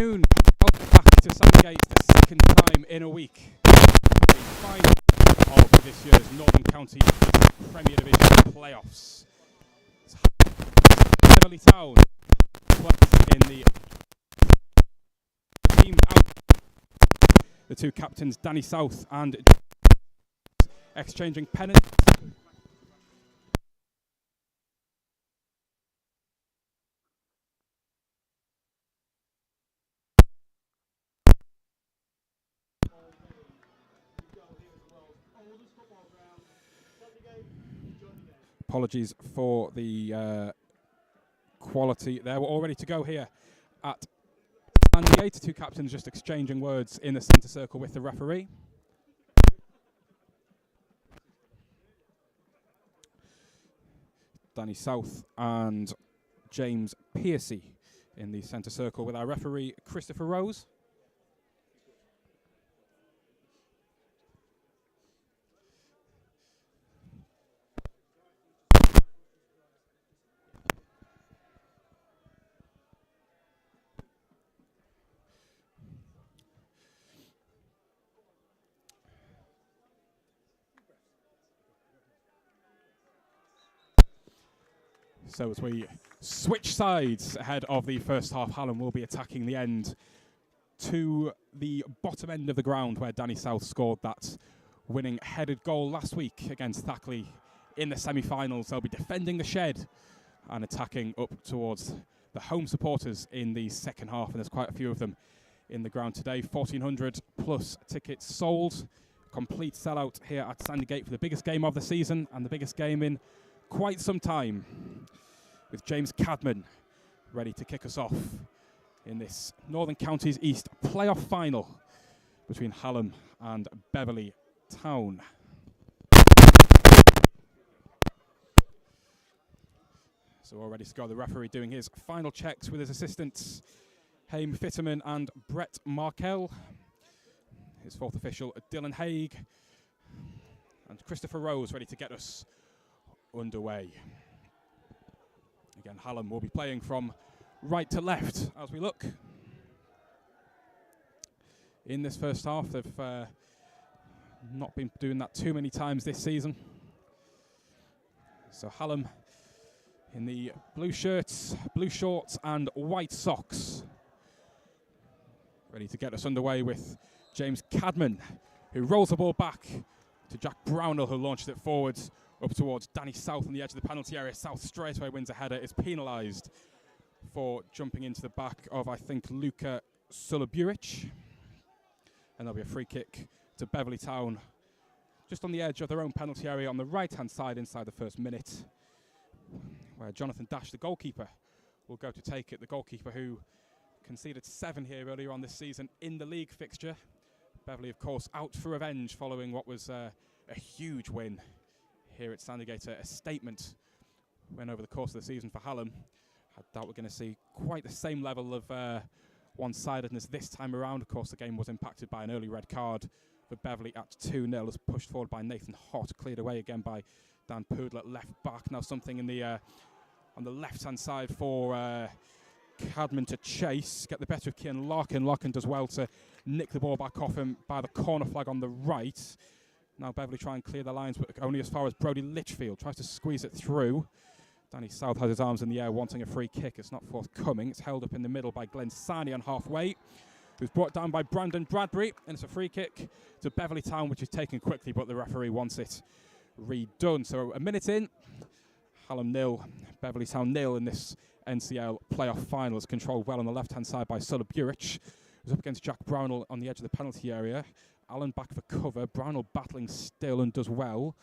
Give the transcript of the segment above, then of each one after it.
Welcome back to Sandgate the second time in a week. The final of this year's Northern County Premier Division playoffs. Beverley Town in the team out. The two captains, Danny South and exchanging pennants. Apologies for the quality there. We're all ready to go here at Sandgate. Two captains just exchanging words in the centre circle with the referee. Danny South and James Piercy in the centre circle with our referee Christopher Rose. So as we switch sides ahead of the first half, Hallam will be attacking the end to the bottom end of the ground where Danny South scored that winning headed goal last week against Thackley in the semi-finals. They'll be defending the shed and attacking up towards the home supporters in the second half, and there's quite a few of them in the ground today. 1,400 plus tickets sold. Complete sellout here at Sandgate for the biggest game of the season and the biggest game in quite some time, with James Cadman ready to kick us off in this Northern Counties East playoff final between Hallam and Beverley Town. So all ready to go. The referee doing his final checks with his assistants, Haim Fitterman and Brett Markell. His fourth official, Dylan Haig. And Christopher Rose ready to get us underway. Again, Hallam will be playing from right to left as we look. In this first half, they've not been doing that too many times this season. So Hallam in the blue shirts, blue shorts and white socks. Ready to get us underway with James Cadman, who rolls the ball back to Jack Brownell, who launched it forwards up towards Danny South on the edge of the penalty area. South straightaway wins a header, is penalised for jumping into the back of, I think, Luka Sulaburic. And there'll be a free kick to Beverley Town, just on the edge of their own penalty area on the right-hand side inside the first minute, where Jonathan Dash, the goalkeeper, will go to take it. The goalkeeper who conceded 7 here earlier on this season in the league fixture. Beverley, of course, out for revenge following what was a huge win here at Sandgate, a statement win over the course of the season for Hallam. I doubt we're going to see quite the same level of one-sidedness this time around. Of course, the game was impacted by an early red card for Beverley at 2-0, as pushed forward by Nathan Hott, cleared away again by Dan Poodle at left back. Now something in the on the left-hand side for Cadman to chase, get the better of Cian Larkin. Larkin does well to nick the ball back off him by the corner flag on the right. Now Beverley try and clear the lines, but only as far as Brody Litchfield tries to squeeze it through. Danny South has his arms in the air wanting a free kick. It's not forthcoming. It's held up in the middle by Glenn Sani on halfway, who's brought down by Brandon Bradbury, and it's a free kick to Beverley Town, which is taken quickly, but the referee wants it redone. So a minute in, Hallam 0, Beverley Town 0 in this NCEL playoff final. Is controlled well on the left-hand side by Sulaburic, who's up against Jack Brownell on the edge of the penalty area. Allen back for cover. Brownell battling still and does well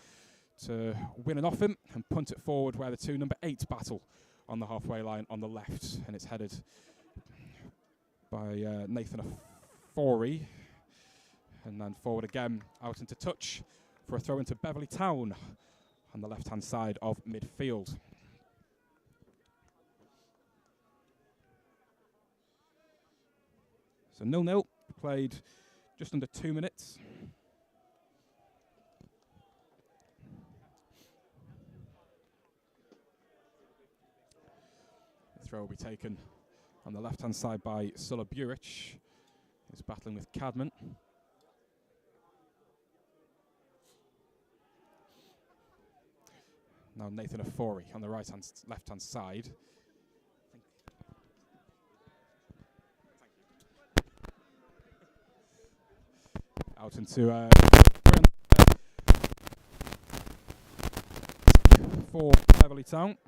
to win it off him and punt it forward where the two number 8 battle on the halfway line on the left, and it's headed by Nathan Afori, and then forward again out into touch for a throw into Beverley Town on the left-hand side of midfield. So 0-0, played just under 2 minutes. The throw will be taken On the left-hand side by Sulla Buric, who's battling with Cadman. Now Nathan Ofori on the left-hand side. Out into for Beverley Town.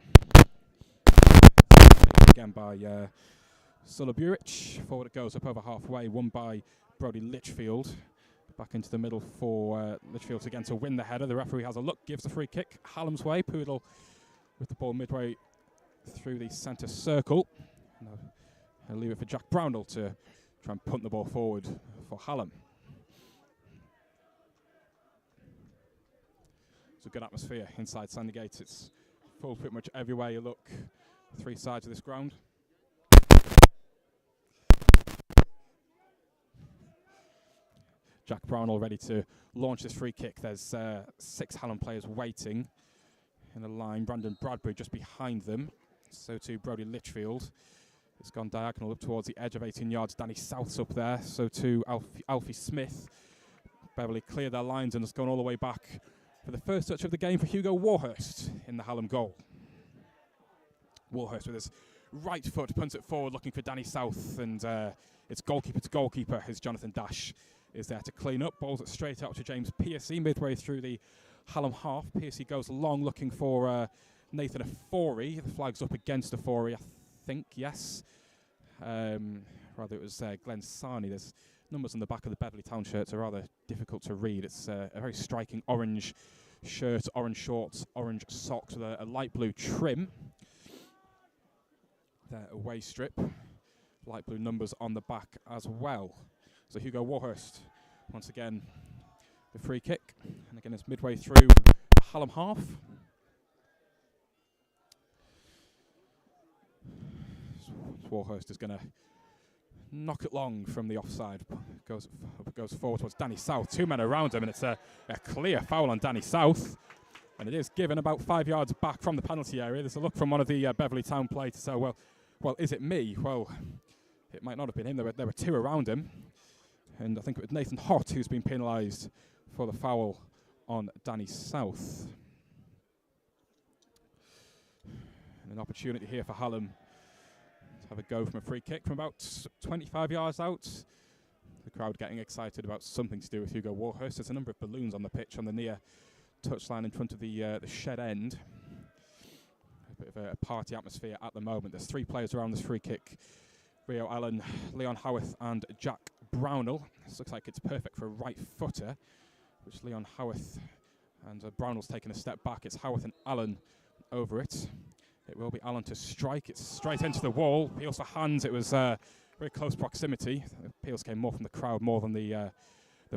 Again by Sulla Buric. Forward it goes up over halfway, won by Brody Litchfield. Back into the middle for Litchfield again to win the header. The referee has a look, gives the free kick Hallam's way. Poodle with the ball midway through the centre circle. I'll leave it for Jack Brownell to try and punt the ball forward for Hallam. It's a good atmosphere inside Sandygate. It's full pretty much everywhere you look. 3 sides of this ground. Jack Brownell ready to launch this free kick. There's 6 Hallam players waiting in a line. Brandon Bradbury just behind them. So too Brody Litchfield. It's gone diagonal up towards the edge of 18 yards. Danny South's up there. So too Alfie Smith. Beverley cleared their lines and has gone all the way back for the first touch of the game for Hugo Warhurst in the Hallam goal. Warhurst with his right foot punts it forward looking for Danny South, and it's goalkeeper to goalkeeper as Jonathan Dash is there to clean up. Balls it straight out to James Piercy midway through the Hallam half. Piercy goes long looking for Nathan Ofori. The flag's up against Ofori, I think, yes. Rather it was Glenn Sarney. There's numbers on the back of the Beverley Town shirts are rather difficult to read. It's a very striking orange shirt, orange shorts, orange socks with a light blue trim. Their away strip. Light blue numbers on the back as well. So Hugo Warhurst, once again, the free kick. And again, it's midway through the Hallam half. Warhurst is going to knock it long from the offside. Goes forward towards Danny South. 2 men around him, and it's a clear foul on Danny South. And it is given about 5 yards back from the penalty area. There's a look from one of the Beverley Town players to say, well, is it me? Well, it might not have been him. There were 2 around him. And I think it was Nathan Hott who's been penalised for the foul on Danny South. And an opportunity here for Hallam to have a go from a free kick from about 25 yards out. The crowd getting excited about something to do with Hugo Warhurst. There's a number of balloons on the pitch on the near touchline in front of the shed end. A bit of a party atmosphere at the moment. There's 3 players around this free kick. Rio Allen, Leon Howarth and Jack Brownell. This looks like it's perfect for a right footer, which Leon Howarth and Brownell's taken a step back. It's Howarth and Allen over it. It will be Allen to strike. It's straight into the wall. Peels for hands. It was very close proximity. Peels came more from the crowd more than the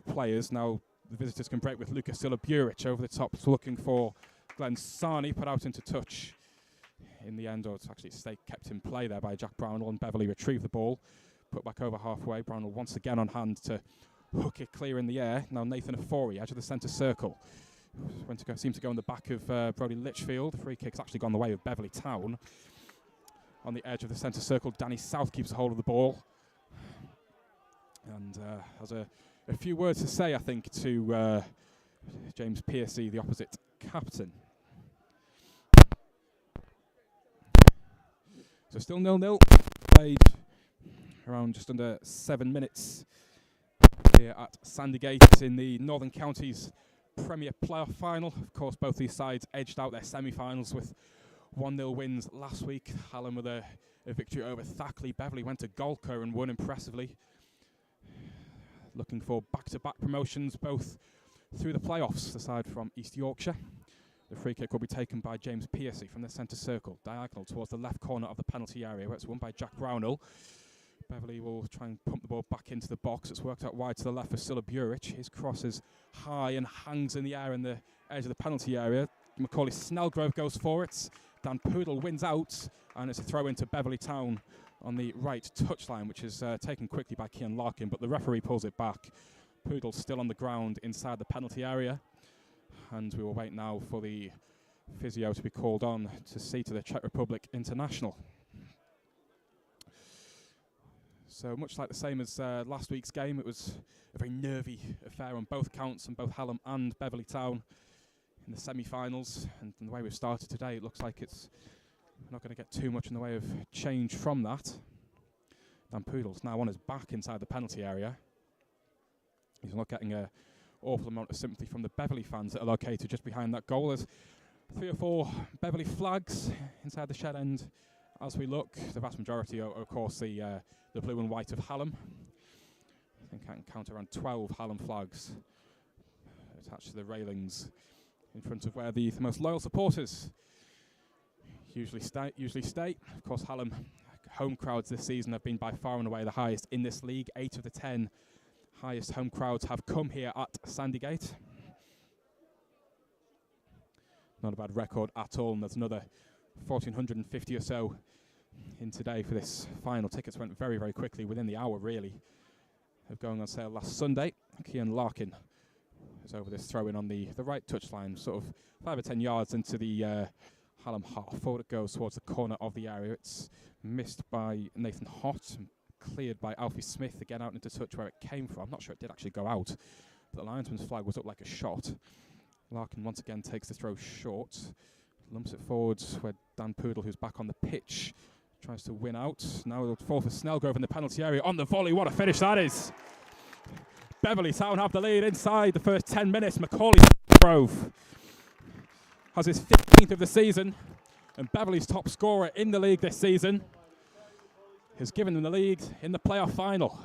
players. Now the visitors can break with Lucas Sulla Buric over the top, looking for Glenn Sarney, put out into touch. In the end, or it's actually kept in play there by Jack Brownell, and Beverley retrieve the ball, put back over halfway. Brownell once again on hand to hook it clear in the air. Now Nathan Ofori, edge of the centre circle. Seemed to go on the back of Brody Litchfield. The free kick's actually gone the way of Beverley Town. On the edge of the centre circle, Danny South keeps a hold of the ball. And has a few words to say, I think, to James Piercy, the opposite captain. So still 0-0, played around just under 7 minutes here at Sandygate in the Northern Counties Premier Playoff Final. Of course, both these sides edged out their semi-finals with 1-0 wins last week. Hallam with a victory over Thackley. Beverley went to Golker and won impressively. Looking for back-to-back promotions, both through the playoffs, aside from East Yorkshire. The free kick will be taken by James Piercy from the centre circle, diagonal towards the left corner of the penalty area, where it's won by Jack Brownell. Beverley will try and pump the ball back into the box. It's worked out wide to the left for Sulla Buric. His cross is high and hangs in the air in the edge of the penalty area. Macaulay Snellgrove goes for it. Dan Poodle wins out, and it's a throw into Beverley Town on the right touchline, which is taken quickly by Cian Larkin, but the referee pulls it back. Poodle still on the ground inside the penalty area. And we will wait now for the physio to be called on to see to the Czech Republic international. So much like the same as last week's game, it was a very nervy affair on both counts, on both Hallam and Beverley Town in the semi-finals. And the way we've started today, it looks like it's not going to get too much in the way of change from that. Dan Poodle's now on his back inside the penalty area. He's not getting an awful amount of sympathy from the Beverley fans that are located just behind that goal. There's 3 or 4 Beverley flags inside the shed end as we look. The vast majority are, of course, the blue and white of Hallam. I think I can count around 12 Hallam flags attached to the railings in front of where the most loyal supporters usually stay. Of course, Hallam home crowds this season have been by far and away the highest in this league. 8 of the 10 highest home crowds have come here at Sandygate. Not a bad record at all, and there's another 1,450 or so in today for this final. Tickets went very, very quickly, within the hour, really, of going on sale last Sunday. Cian Larkin is over this throw-in on the right touchline, sort of 5 or 10 yards into the Hallam half. Forward it goes towards the corner of the area. It's missed by Nathan Hott, and cleared by Alfie Smith, again out into touch where it came from. I'm not sure it did actually go out, but the linesman's flag was up like a shot. Larkin once again takes the throw short, lumps it forwards where Dan Poodle, who's back on the pitch, tries to win out. Now it'll fall for Snellgrove in the penalty area on the volley. What a finish that is! Beverley Town have the lead inside the first 10 minutes. Macaulay Snellgrove has his 15th of the season, and Beverley's top scorer in the league this season has given them the lead in the playoff final.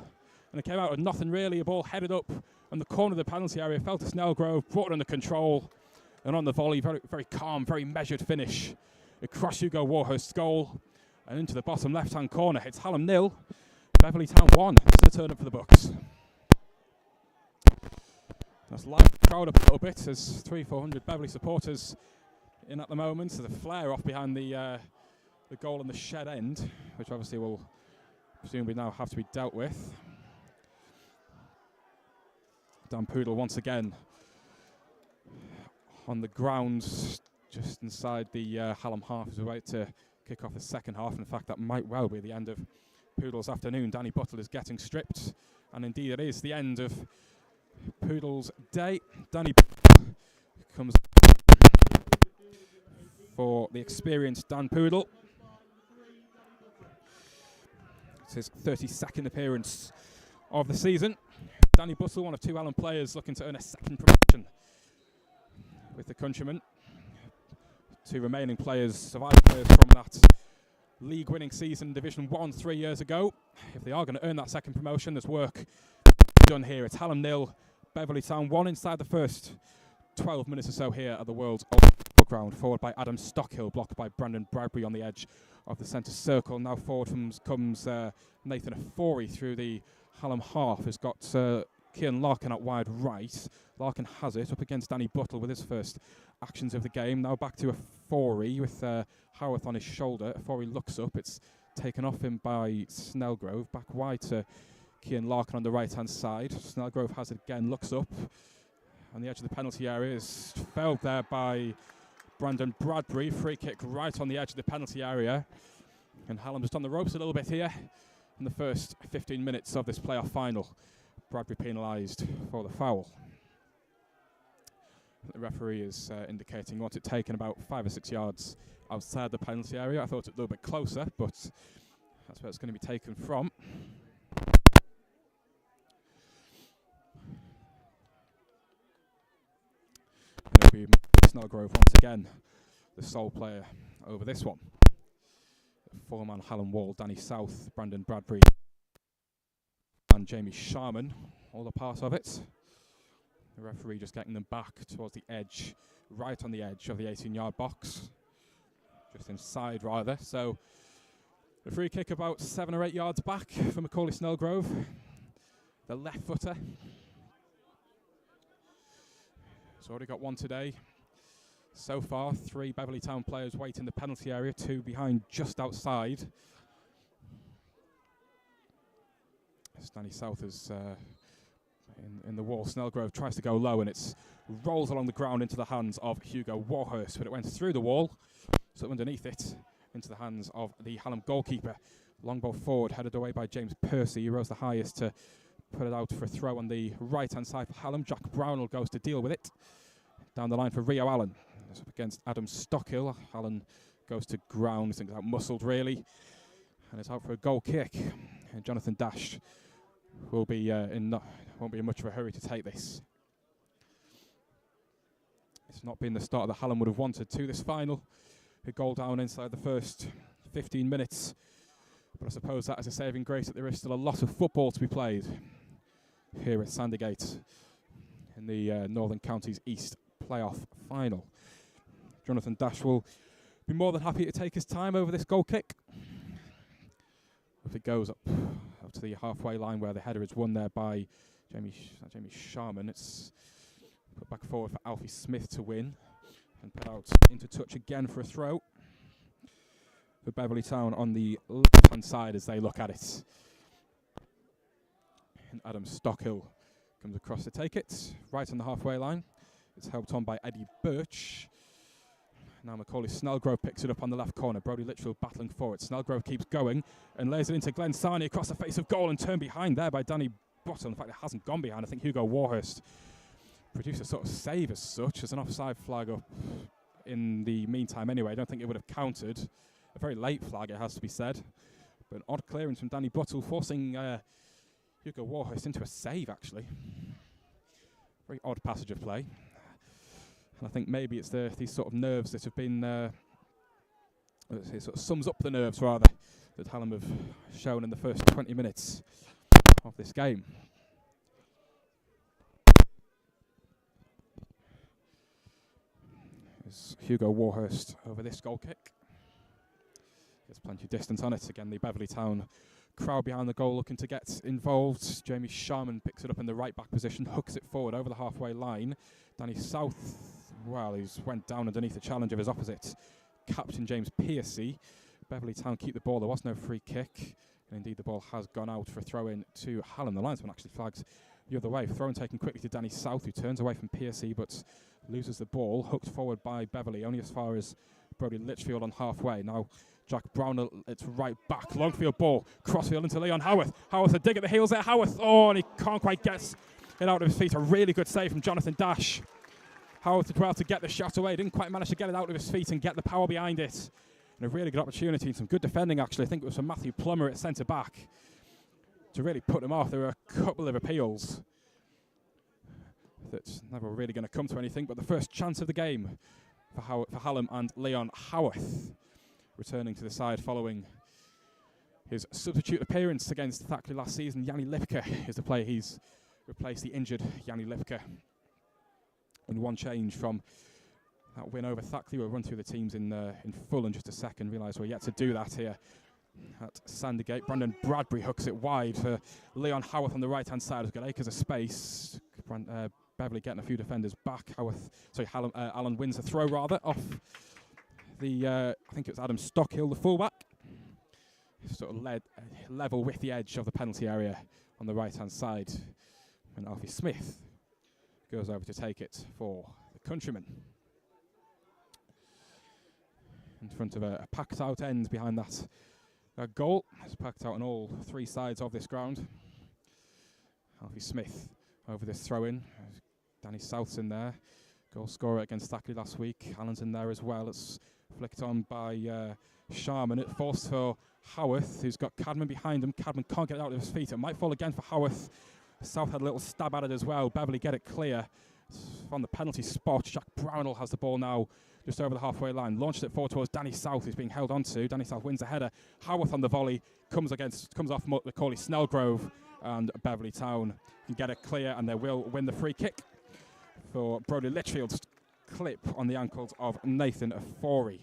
And it came out of nothing really. A ball headed up on the corner of the penalty area, fell to Snellgrove, brought it under control, and on the volley, very, very calm, very measured finish across Hugo Warhurst's goal and into the bottom left-hand corner. It's Hallam 0, Beverley Town 1. It's the turn up for the Bucks. Let's light the crowd up a little bit. There's 300-400 Beverley supporters in at the moment. There's a flare off behind the goal on the shed end, which obviously will presumably now have to be dealt with. Dan Poodle once again on the ground just inside the Hallam half as we wait to kick off the second half. In fact, that might well be the end of Poodle's afternoon. Danny Butler is getting stripped, and indeed it is the end of Poodle's day. Danny comes for the experienced Dan Poodle. It's his 32nd appearance of the season. Danny Butler, one of 2 Hallam players looking to earn a second promotion with the Countrymen. 2 remaining players, surviving players from that league-winning season, Division 1 3 years ago. If they are going to earn that second promotion, there's work done here. It's Hallam 0, Beverley Town 1 inside the first 12 minutes or so here at the World's Old Ground. Forward by Adam Stockhill, blocked by Brandon Bradbury on the edge of the centre circle. Now forward comes Nathan Afori through the Hallam half. Has got Cian Larkin out wide right. Larkin has it up against Danny Buttle with his first actions of the game. Now back to Afori with Howarth on his shoulder. Afori looks up. It's taken off him by Snellgrove. Back wide to Cian Larkin on the right-hand side. Snellgrove has it again, looks up. On the edge of the penalty area is felled there by Brandon Bradbury. Free kick right on the edge of the penalty area. And Hallam just on the ropes a little bit here in the first 15 minutes of this playoff final. Bradbury penalised for the foul. The referee is indicating he wants it taken about 5 or 6 yards outside the penalty area. I thought it a little bit closer, but that's where it's going to be taken from. It'll be Snellgrove once again, the sole player over this one. 4-man Hallam wall, Danny South, Brandon Bradbury and Jamie Sharman, all a part of it. The referee just getting them back towards the edge, right on the edge of the 18-yard box. Just inside, rather. So, the free kick about 7 or 8 yards back for Macaulay Snellgrove. The left footer. He's already got one today. So far, 3 Beverley Town players wait in the penalty area, 2 behind just outside. Danny South is in the wall. Snellgrove tries to go low, and it rolls along the ground into the hands of Hugo Warhurst, but it went through the wall, so underneath it, into the hands of the Hallam goalkeeper, Long ball forward, headed away by James Percy. He rose the highest to put it out for a throw on the right-hand side for Hallam. Jack Brownell goes to deal with it. Down the line for Rio Allen. It's up against Adam Stockhill. Allen goes to ground. Thinks out muscled really. And it's out for a goal kick. And Jonathan Dash will be won't be in much of a hurry to take this. It's not been the start that Hallam would have wanted to this final. A goal down inside the first 15 minutes. But I suppose that is a saving grace that there is still a lot of football to be played here at Sandygate in the Northern Counties East playoff final. Jonathan Dash will be more than happy to take his time over this goal kick. If it goes up to the halfway line where the header is won there by Jamie Sharman, it's put back forward for Alfie Smith to win and put out into touch again for a throw for Beverley Town on the left-hand side as they look at it. And Adam Stockhill comes across to take it, right on the halfway line. It's helped on by Eddie Birch. Now Macaulay Snellgrove picks it up on the left corner. Brodie Litchfield battling forward. Snellgrove keeps going and lays it into Glenn Sarney across the face of goal and turned behind there by Danny Bottle. In fact, it hasn't gone behind. I think Hugo Warhurst produced a sort of save as such. As an offside flag up in the meantime anyway. I don't think it would have counted. A very late flag, it has to be said. But an odd clearance from Danny Buttle, forcing Hugo Warhurst into a save, actually. Very odd passage of play. And I think maybe it's these sort of nerves that have been... it sort of sums up the nerves, rather, that Hallam have shown in the first 20 minutes of this game. There's Hugo Warhurst over this goal kick. There's plenty of distance on it. Again, the Beverley Town crowd behind the goal looking to get involved. Jamie Sharman picks it up in the right-back position, hooks it forward over the halfway line. Danny South, well, he's went down underneath the challenge of his opposite, Captain James Piercy. Beverley Town keep the ball. There was no free kick. And indeed, the ball has gone out for a throw-in to Hallam. The linesman actually flags the other way. Throw-in taken quickly to Danny South, who turns away from Piercy, but loses the ball. Hooked forward by Beverley, only as far as Brodie Litchfield on halfway. Now, Jack Brownell, it's right back. Long field ball. Crossfield into Leon Howarth. Howarth a dig at the heels there. Howarth, and he can't quite get it out of his feet. A really good save from Jonathan Dash. Howarth did well to get the shot away. Didn't quite manage to get it out of his feet and get the power behind it. And a really good opportunity and some good defending, actually. I think it was from Matthew Plummer at centre-back to really put him off. There were a couple of appeals that never really going to come to anything. But the first chance of the game for Hallam and Leon Howarth, returning to the side following his substitute appearance against Thackley last season. Yanni Lipka is the player he's replaced, the injured Yanni Lipka. And one change from that win over Thackley. We'll run through the teams in full in just a second. Realise we're yet to do that here at Sandygate. Brandon Bradbury hooks it wide for Leon Howarth on the right-hand side. Has got acres of space. Beverley getting a few defenders back. Allen wins the throw rather off the, I think it was Adam Stockhill, the fullback. Sort of level with the edge of the penalty area on the right-hand side. And Alfie Smith goes over to take it for the countryman. In front of a packed out end behind that goal. It's packed out on all three sides of this ground. Alfie Smith over this throw-in. Danny South's in there. Goal scorer against Thackley last week. Allen's in there as well. It's flicked on by Sharman. It forced for Howarth, who's got Cadman behind him. Cadman can't get it out of his feet. It might fall again for Howarth. South had a little stab at it as well. Beverley get it clear. It's on the penalty spot. Jack Brownell has the ball now just over the halfway line. Launched it forward towards Danny South, who's being held onto. Danny South wins the header. Howarth on the volley comes off Macaulay Snellgrove, and Beverley Town can get it clear, and they will win the free kick for Brodie Litchfield's clip on the ankles of Nathan Aforey.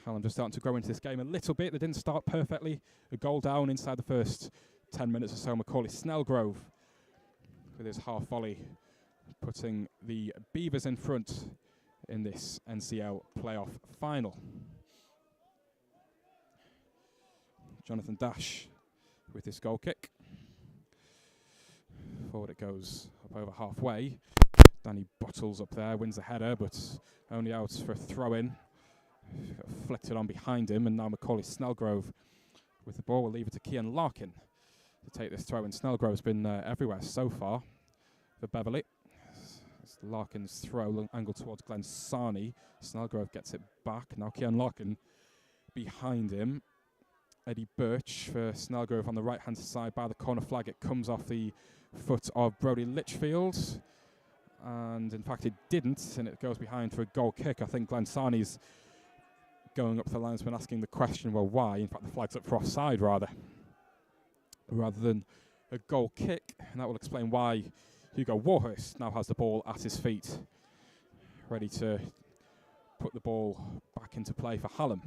Hallam just starting to grow into this game a little bit. They didn't start perfectly. A goal down inside the first 10 minutes or so. Macaulay Snellgrove with his half volley, putting the Beavers in front in this NCEL playoff final. Jonathan Dash with this goal kick. Forward it goes up over halfway. Danny Bottles up there, wins the header, but only out for a throw-in. Flicked it on behind him, and now Macaulay Snellgrove with the ball. We'll leave it to Cian Larkin to take this throw in. Snellgrove's been everywhere so far for Beverley. It's Larkin's throw angled towards Glenn Sarney. Snellgrove gets it back. Now Cian Larkin behind him. Eddie Birch for Snellgrove on the right-hand side by the corner flag. It comes off the foot of Brodie Litchfield. And in fact it didn't, and it goes behind for a goal kick. I think Glenn Sarney's going up to the linesman asking the question, well, why? In fact, the flag's up for offside rather than a goal kick. And that will explain why Hugo Warhurst now has the ball at his feet, ready to put the ball back into play for Hallam.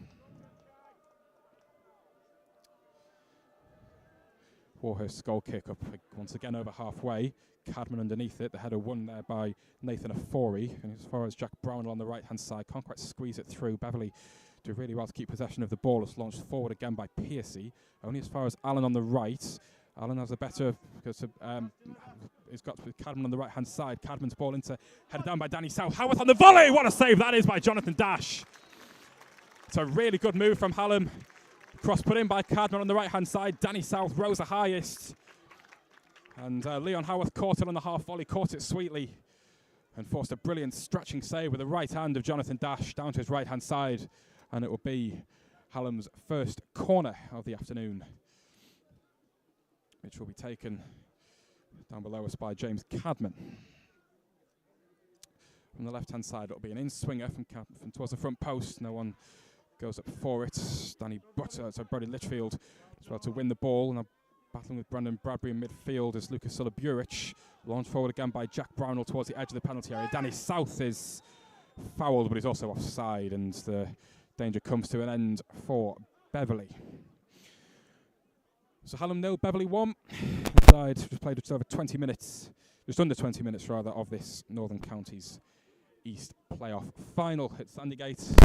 Warhurst's goal kick up once again over halfway. Cadman underneath it. The header won there by Nathan Ofori. And as far as Jack Brownell on the right-hand side, can't quite squeeze it through. Beverley do really well to keep possession of the ball. It's launched forward again by Piercy. Only as far as Allen on the right. Allen has a better, because he's got Cadman on the right-hand side. Cadman's ball headed down by Danny South. Howarth on the volley! What a save that is by Jonathan Dash. It's a really good move from Hallam. Cross put in by Cadman on the right-hand side. Danny South rose the highest. And Leon Howarth caught it on the half volley, caught it sweetly, and forced a brilliant stretching save with the right hand of Jonathan Dash down to his right-hand side. And it will be Hallam's first corner of the afternoon, which will be taken down below us by James Cadman. From the left-hand side, it will be an in-swinger from towards the front post. No one goes up for it. Brodie Litchfield as well to win the ball. Now battling with Brandon Bradbury in midfield is Lucas Sulliburich. Launched forward again by Jack Brownell towards the edge of the penalty area. Danny South is fouled, but he's also offside, and the danger comes to an end for Beverley. So Hallam 0, Beverley 1. Inside, just played just over 20 minutes, just under 20 minutes rather, of this Northern Counties East playoff final. It's Sandygate.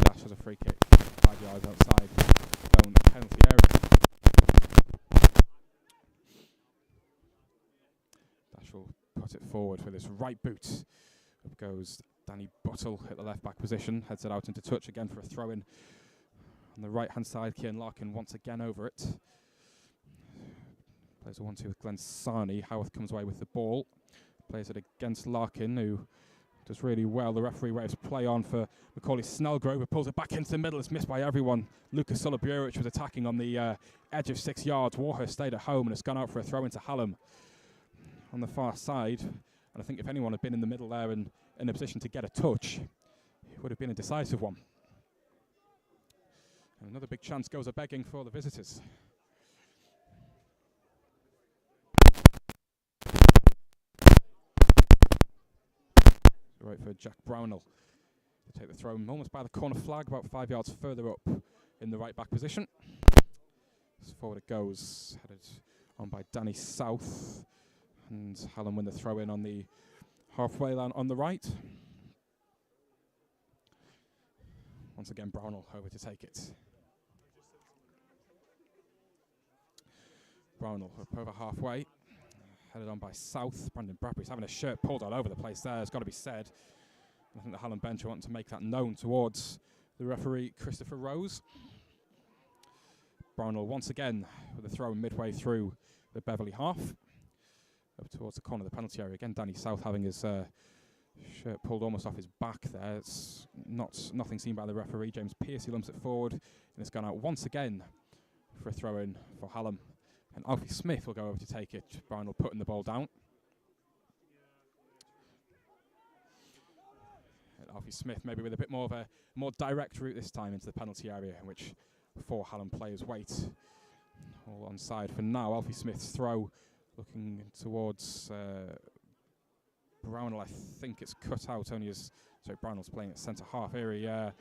Dash has a free kick, 5 yards outside his own penalty area. Dash will put it forward with his right boot. Up goes Danny Buttle at the left back position, heads it out into touch again for a throw in. On the right hand side, Cian Larkin once again over it. Plays a 1-2 with Glenn Sarney. Howarth comes away with the ball. Plays it against Larkin, who does really well. The referee waves play on for Macaulay Snellgrove, who pulls it back into the middle. It's missed by everyone. Lucas Sulliburich was attacking on the edge of 6 yards. Warhurst stayed at home and has gone out for a throw into Hallam on the far side. And I think if anyone had been in the middle there and in a position to get a touch, it would have been a decisive one. And another big chance goes a-begging for the visitors. Right for Jack Brownell to take the throw almost by the corner flag, about 5 yards further up in the right back position. As forward it goes, headed on by Danny South, and Hallam win the throw in on the halfway line on the right. Once again, Brownell over to take it. Brownell up over halfway. Headed on by South. Brandon Bradbury's having a shirt pulled all over the place there, it's got to be said. I think the Hallam bench are wanting to make that known towards the referee, Christopher Rose. Brownell once again with a throw midway through the Beverley half. Up towards the corner of the penalty area. Again, Danny South having his shirt pulled almost off his back there. It's nothing seen by the referee. James Piercy lumps it forward, and it's gone out once again for a throw-in for Hallam. And Alfie Smith will go over to take it. Brownell putting the ball down. And Alfie Smith maybe with a bit more of a more direct route this time into the penalty area, in which 4 Hallam players wait. All on side for now. Alfie Smith's throw looking towards Brownell. I think it's cut out only as Brownell's playing at centre half. Here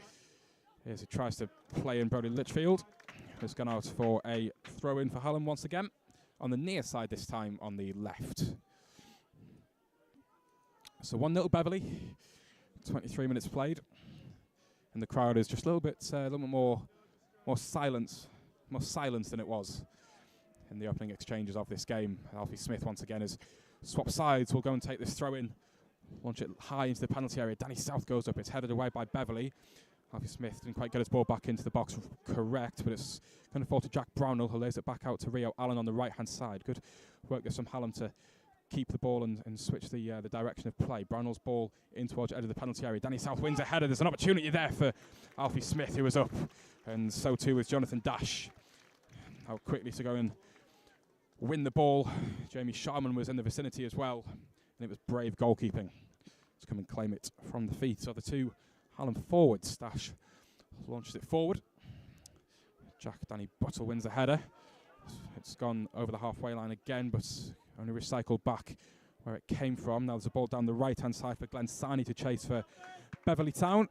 he tries to play in Brodie Litchfield. Has gone out for a throw-in for Hallam once again, on the near side this time on the left. So 1-0 Beverley, 23 minutes played, and the crowd is just a little bit more silent than it was in the opening exchanges of this game. Alfie Smith once again has swapped sides, will go and take this throw-in, launch it high into the penalty area. Danny South goes up, it's headed away by Beverley. Alfie Smith didn't quite get his ball back into the box correct, but it's going to fall to Jack Brownell, who lays it back out to Rio Allen on the right-hand side. Good work there from Hallam to keep the ball and switch the direction of play. Brownell's ball in towards the edge of the penalty area. Danny South wins a header. There's an opportunity there for Alfie Smith, who was up, and so too was Jonathan Dash. How quickly to go and win the ball. Jamie Sharman was in the vicinity as well, and it was brave goalkeeping to come and claim it from the feet of the two Hallam forwards. Dash launches it forward. Danny Buttle wins the header. It's gone over the halfway line again, but only recycled back where it came from. Now there's a ball down the right-hand side for Glenn Sarney to chase for Beverley Town.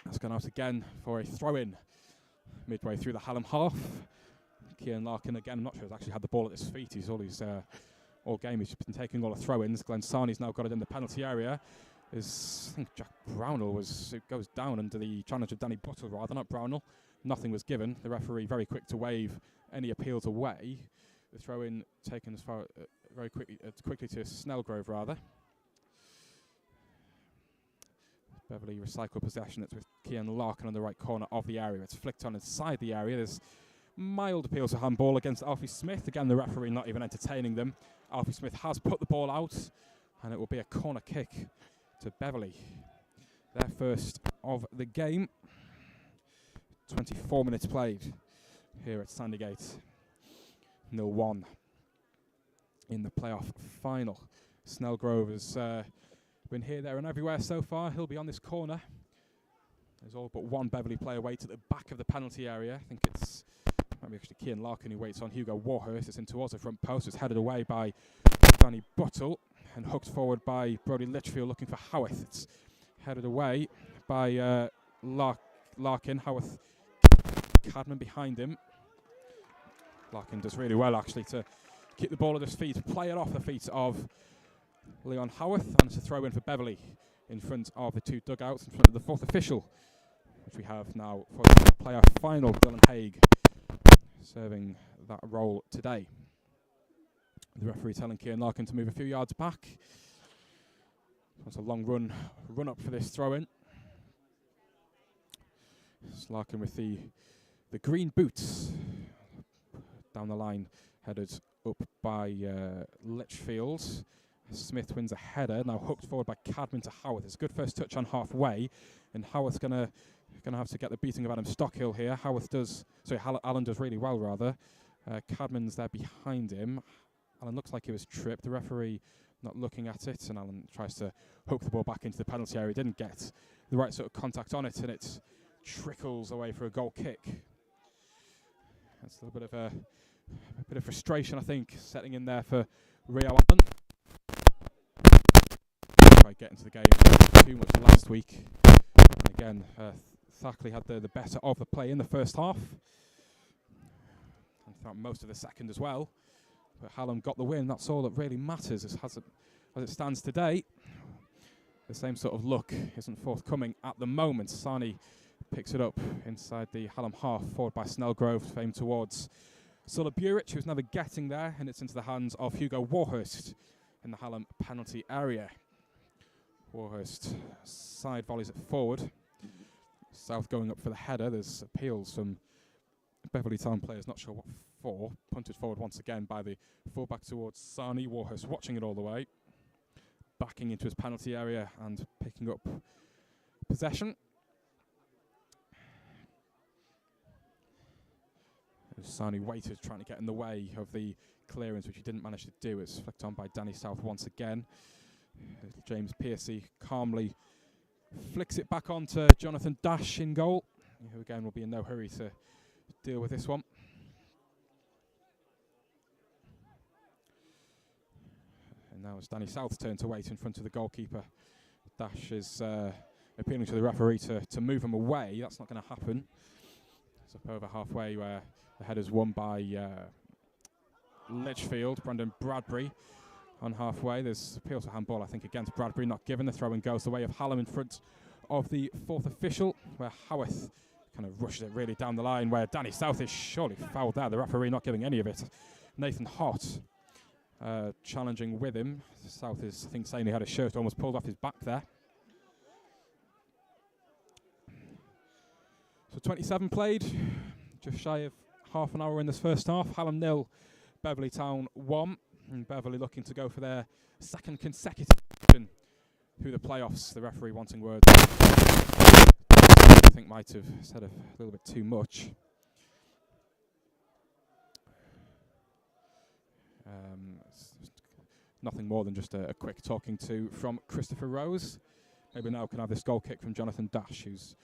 That's gone out again for a throw-in midway through the Hallam half. Cian Larkin again, I'm not sure he's actually had the ball at his feet. He's always all game he's been taking all the throw-ins. Glenn Sarney's now got it in the penalty area. I think Jack Brownell goes down under the challenge of Danny Buttle rather, not Brownell. Nothing was given. The referee very quick to waive any appeals away. The throw-in taken as far very quickly to Snellgrove rather. Beverley recycle possession. It's with Cian Larkin on the right corner of the area. It's flicked on inside the area. There's mild appeals to handball against Alfie Smith. Again, the referee not even entertaining them. Alfie Smith has put the ball out, and it will be a corner kick to Beverley. Their first of the game. 24 minutes played here at Sandygate. 0-1 in the playoff final. Snellgrove has been here, there and everywhere so far. He'll be on this corner. There's all but one Beverley player waits at the back of the penalty area. I think it's maybe actually Cian Larkin who waits on Hugo Warhurst. It's in towards the front post. It's headed away by Danny Buttle and hooked forward by Brodie Litchfield looking for Howarth. It's headed away by Larkin. Howarth, Cadman behind him. Larkin does really well actually to keep the ball at his feet, play it off the feet of Leon Howarth, and it's a throw in for Beverley in front of the two dugouts, in front of the fourth official, which we have now for the playoff final. Dylan Haig serving that role today. The referee telling Cian Larkin to move a few yards back. That's a long run up for this throw in. It's Larkin with the green boots down the line, headed up by Litchfield. Smith wins a header, now hooked forward by Cadman to Howarth. It's a good first touch on halfway, and Howarth's gonna have to get the beating of Adam Stockhill here. Allen does really well rather. Cadman's there behind him. Allen looks like he was tripped. The referee not looking at it, and Allen tries to hook the ball back into the penalty area. Didn't get the right sort of contact on it, and it trickles away for a goal kick. That's a little bit of frustration, I think, setting in there for Rio Allen. Tried getting to the game too much last week. And again, Thackley had the better of the play in the first half, and throughout most of the second as well. But Hallam got the win. That's all that really matters as it stands today. The same sort of look isn't forthcoming at the moment. Sarney picks it up inside the Hallam half, forward by Snellgrove, aimed towards Sulla Burich, who's never getting there, and it's into the hands of Hugo Warhurst in the Hallam penalty area. Warhurst side volleys it forward. South going up for the header. There's appeals from Beverley Town players, not sure what for. Punted forward once again by the fullback towards Sarney. Warhurst watching it all the way, backing into his penalty area and picking up possession. Sarney waited, trying to get in the way of the clearance, which he didn't manage to do. It's flicked on by Danny South once again. James Piercy calmly flicks it back on to Jonathan Dash in goal, who again will be in no hurry to deal with this one. And now it's Danny South's turn to wait in front of the goalkeeper. Dash is appealing to the referee to move him away. That's not going to happen. It's up over halfway where the header's won by Litchfield. Brendan Bradbury on halfway. There's appeal to handball, I think, against Bradbury, not given. The throw-in goes the way of Hallam in front of the fourth official, where Howarth kind of rushes it really down the line, where Danny South is surely fouled there. The referee not giving any of it. Nathan Hott challenging with him. South is, I think, saying he had his shirt almost pulled off his back there. So 27 played, just shy of half an hour in this first half. Hallam 0, Beverley Town 1. And Beverley looking to go for their second consecutive season through the playoffs. The referee wanting words. I think might have said a little bit too much. Nothing more than just a quick talking to from Christopher Rose. Maybe now can have this goal kick from Jonathan Dash, who's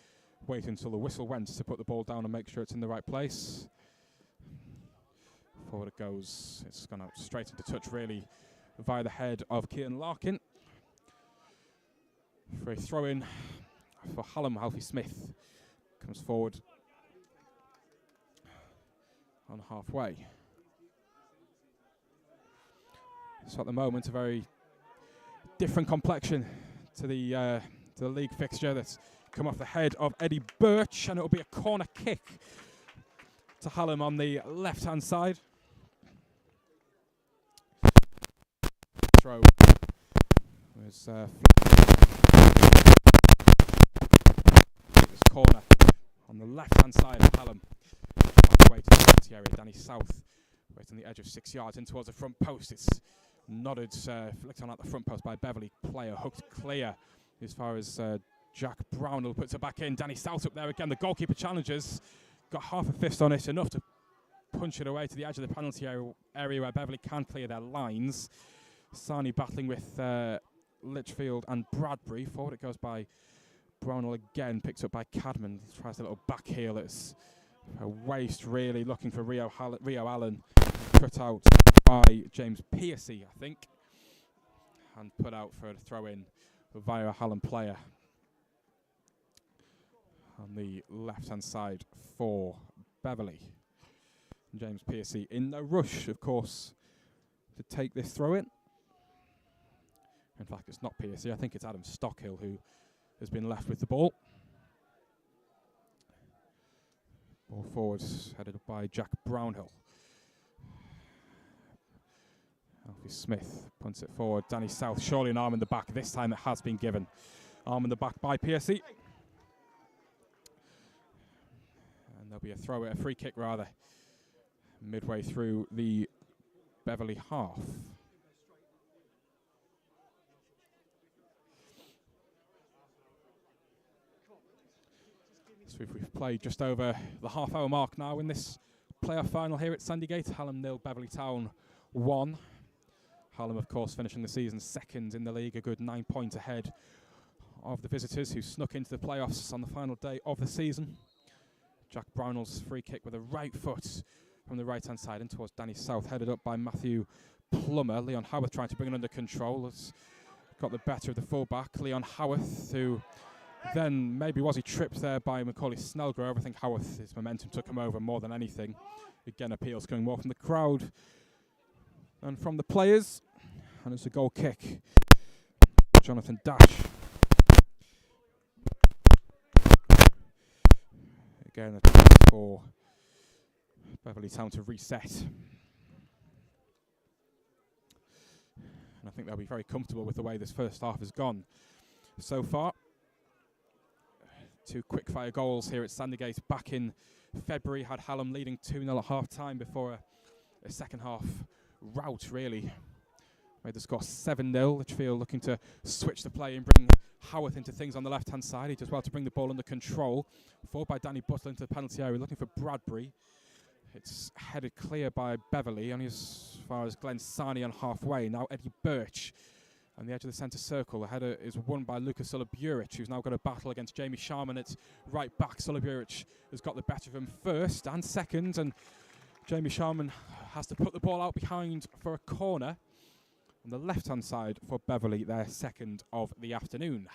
waiting until the whistle went to put the ball down and make sure it's in the right place. Forward it goes. It's gone out straight into touch, really, via the head of Kieran Larkin. For a throw-in for Hallam, Alfie Smith comes forward on halfway. So at the moment, a very different complexion to the league fixture that's come off the head of Eddie Birch, and it'll be a corner kick to Hallam on the left-hand side. Throw was this corner on the left-hand side of Hallam. Halfway to the penalty area, Danny South, right on the edge of 6 yards in towards the front post. It's nodded, flicked on at the front post by Beverley player, hooked clear as far as Jack Brownell puts it back in. Danny South up there again. The goalkeeper challenges, got half a fist on it, enough to punch it away to the edge of the penalty area where Beverley can clear their lines. Sarnie battling with Litchfield and Bradbury. Forward it goes by Brownell again, picked up by Cadman. Tries a little back heel. It's a waste, really, looking for Rio Allen. Cut out by James Piercy, I think, and put out for a throw-in via a Hallam player on the left-hand side for Beverley. And James Piercy in the rush, of course, to take this throw-in. In fact, it's not Piercy. I think it's Adam Stockhill who has been left with the ball. Ball forward, headed by Jack Brownhill. Alfie Smith punts it forward. Danny South, surely an arm in the back. This time it has been given. Arm in the back by Piercy. And there'll be a free kick rather, midway through the Beverley half. So we've played just over the half-hour mark now in this playoff final here at Sandygate. Hallam 0, Beverley Town 1. Hallam, of course, finishing the season second in the league, a good 9 points ahead of the visitors who snuck into the playoffs on the final day of the season. Jack Brownell's free kick with a right foot from the right-hand side in towards Danny South, headed up by Matthew Plummer. Leon Howarth trying to bring it under control. It's got the better of the full-back, Leon Howarth, who then maybe was he tripped there by Macaulay Snellgrove. I think Howarth, his momentum took him over more than anything. Again, appeals coming more from the crowd and from the players. And it's a goal kick. Jonathan Dash. Again, a chance for Beverley Town to reset. And I think they'll be very comfortable with the way this first half has gone so far. 2 quick-fire goals here at Sandygate back in February. Had Hallam leading 2-0 at half-time before a second-half rout, really. Made the score 7-0. Litchfield looking to switch the play and bring Howarth into things on the left-hand side. He does well to bring the ball under control. Forward by Danny Butler into the penalty area, looking for Bradbury. It's headed clear by Beverley, only as far as Glenn Sarnie on halfway. Now Eddie Birch on the edge of the centre circle. The header is won by Lucas Sulliburich, who's now got a battle against Jamie Sharman at right back. Sulliburich has got the better of him first and second, and Jamie Sharman has to put the ball out behind for a corner on the left-hand side for Beverley, their second of the afternoon.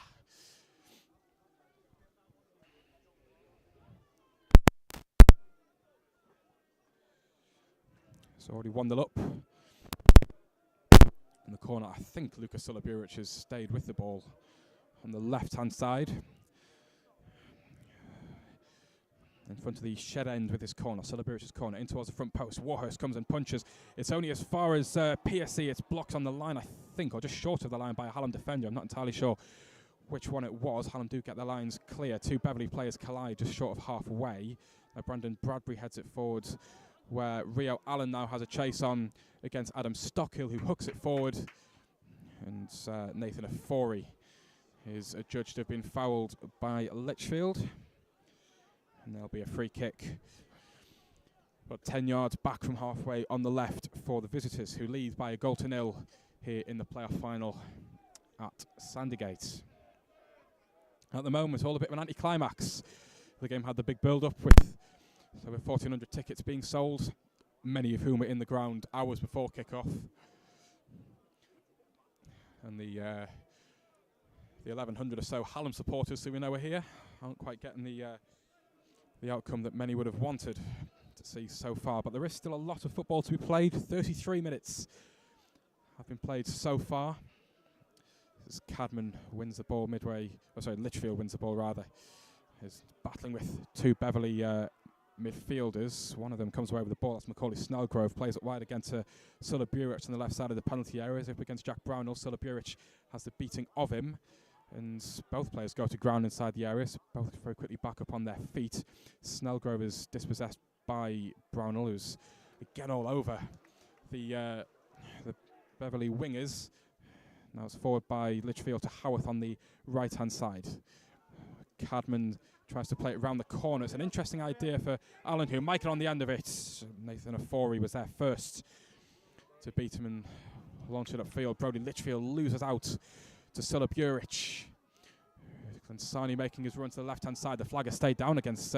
So already 1-0 up. In the corner, I think Lucas Sulliburich has stayed with the ball on the left-hand side. In front of the shed end with his corner, Sulliburic's corner, in towards the front post. Warhurst comes and punches. It's only as far as Piercy. It's blocked on the line, I think, or just short of the line by a Hallam defender. I'm not entirely sure which one it was. Hallam do get their lines clear. Two Beverley players collide just short of halfway. Brandon Bradbury heads it forward, where Rio Allen now has a chase on against Adam Stockhill, who hooks it forward. And Nathan Afori is adjudged to have been fouled by Litchfield. And there'll be a free kick. About 10 yards back from halfway on the left for the visitors, who lead by a 1-0 here in the playoff final at Sandygate. At the moment, it's all a bit of an anticlimax. The game had the big build-up with over 1,400 tickets being sold, many of whom were in the ground hours before kick-off. And the 1,100 or so Hallam supporters who we know are here aren't quite getting the outcome that many would have wanted to see so far. But there is still a lot of football to be played. 33 minutes have been played so far. As Cadman wins the ball Litchfield wins the ball rather. Is battling with two Beverley midfielders. One of them comes away with the ball. That's Macaulay Snellgrove. Plays it wide again to Sulla Burich on the left side of the penalty area. Up against Jack Brownell. Sulla Burich has the beating of him. And both players go to ground inside the area. So both very quickly back up on their feet. Snellgrove is dispossessed by Brownell, who's again all over the Beverley wingers. Now it's forward by Litchfield to Howarth on the right-hand side. Cadman tries to play it round the corner. It's an interesting idea for Allen, who might get on the end of it. Nathan Afori was there first to beat him and launch it upfield. Brody Litchfield loses out to Sulla Burich. Glensani making his run to the left-hand side. The flag has stayed down against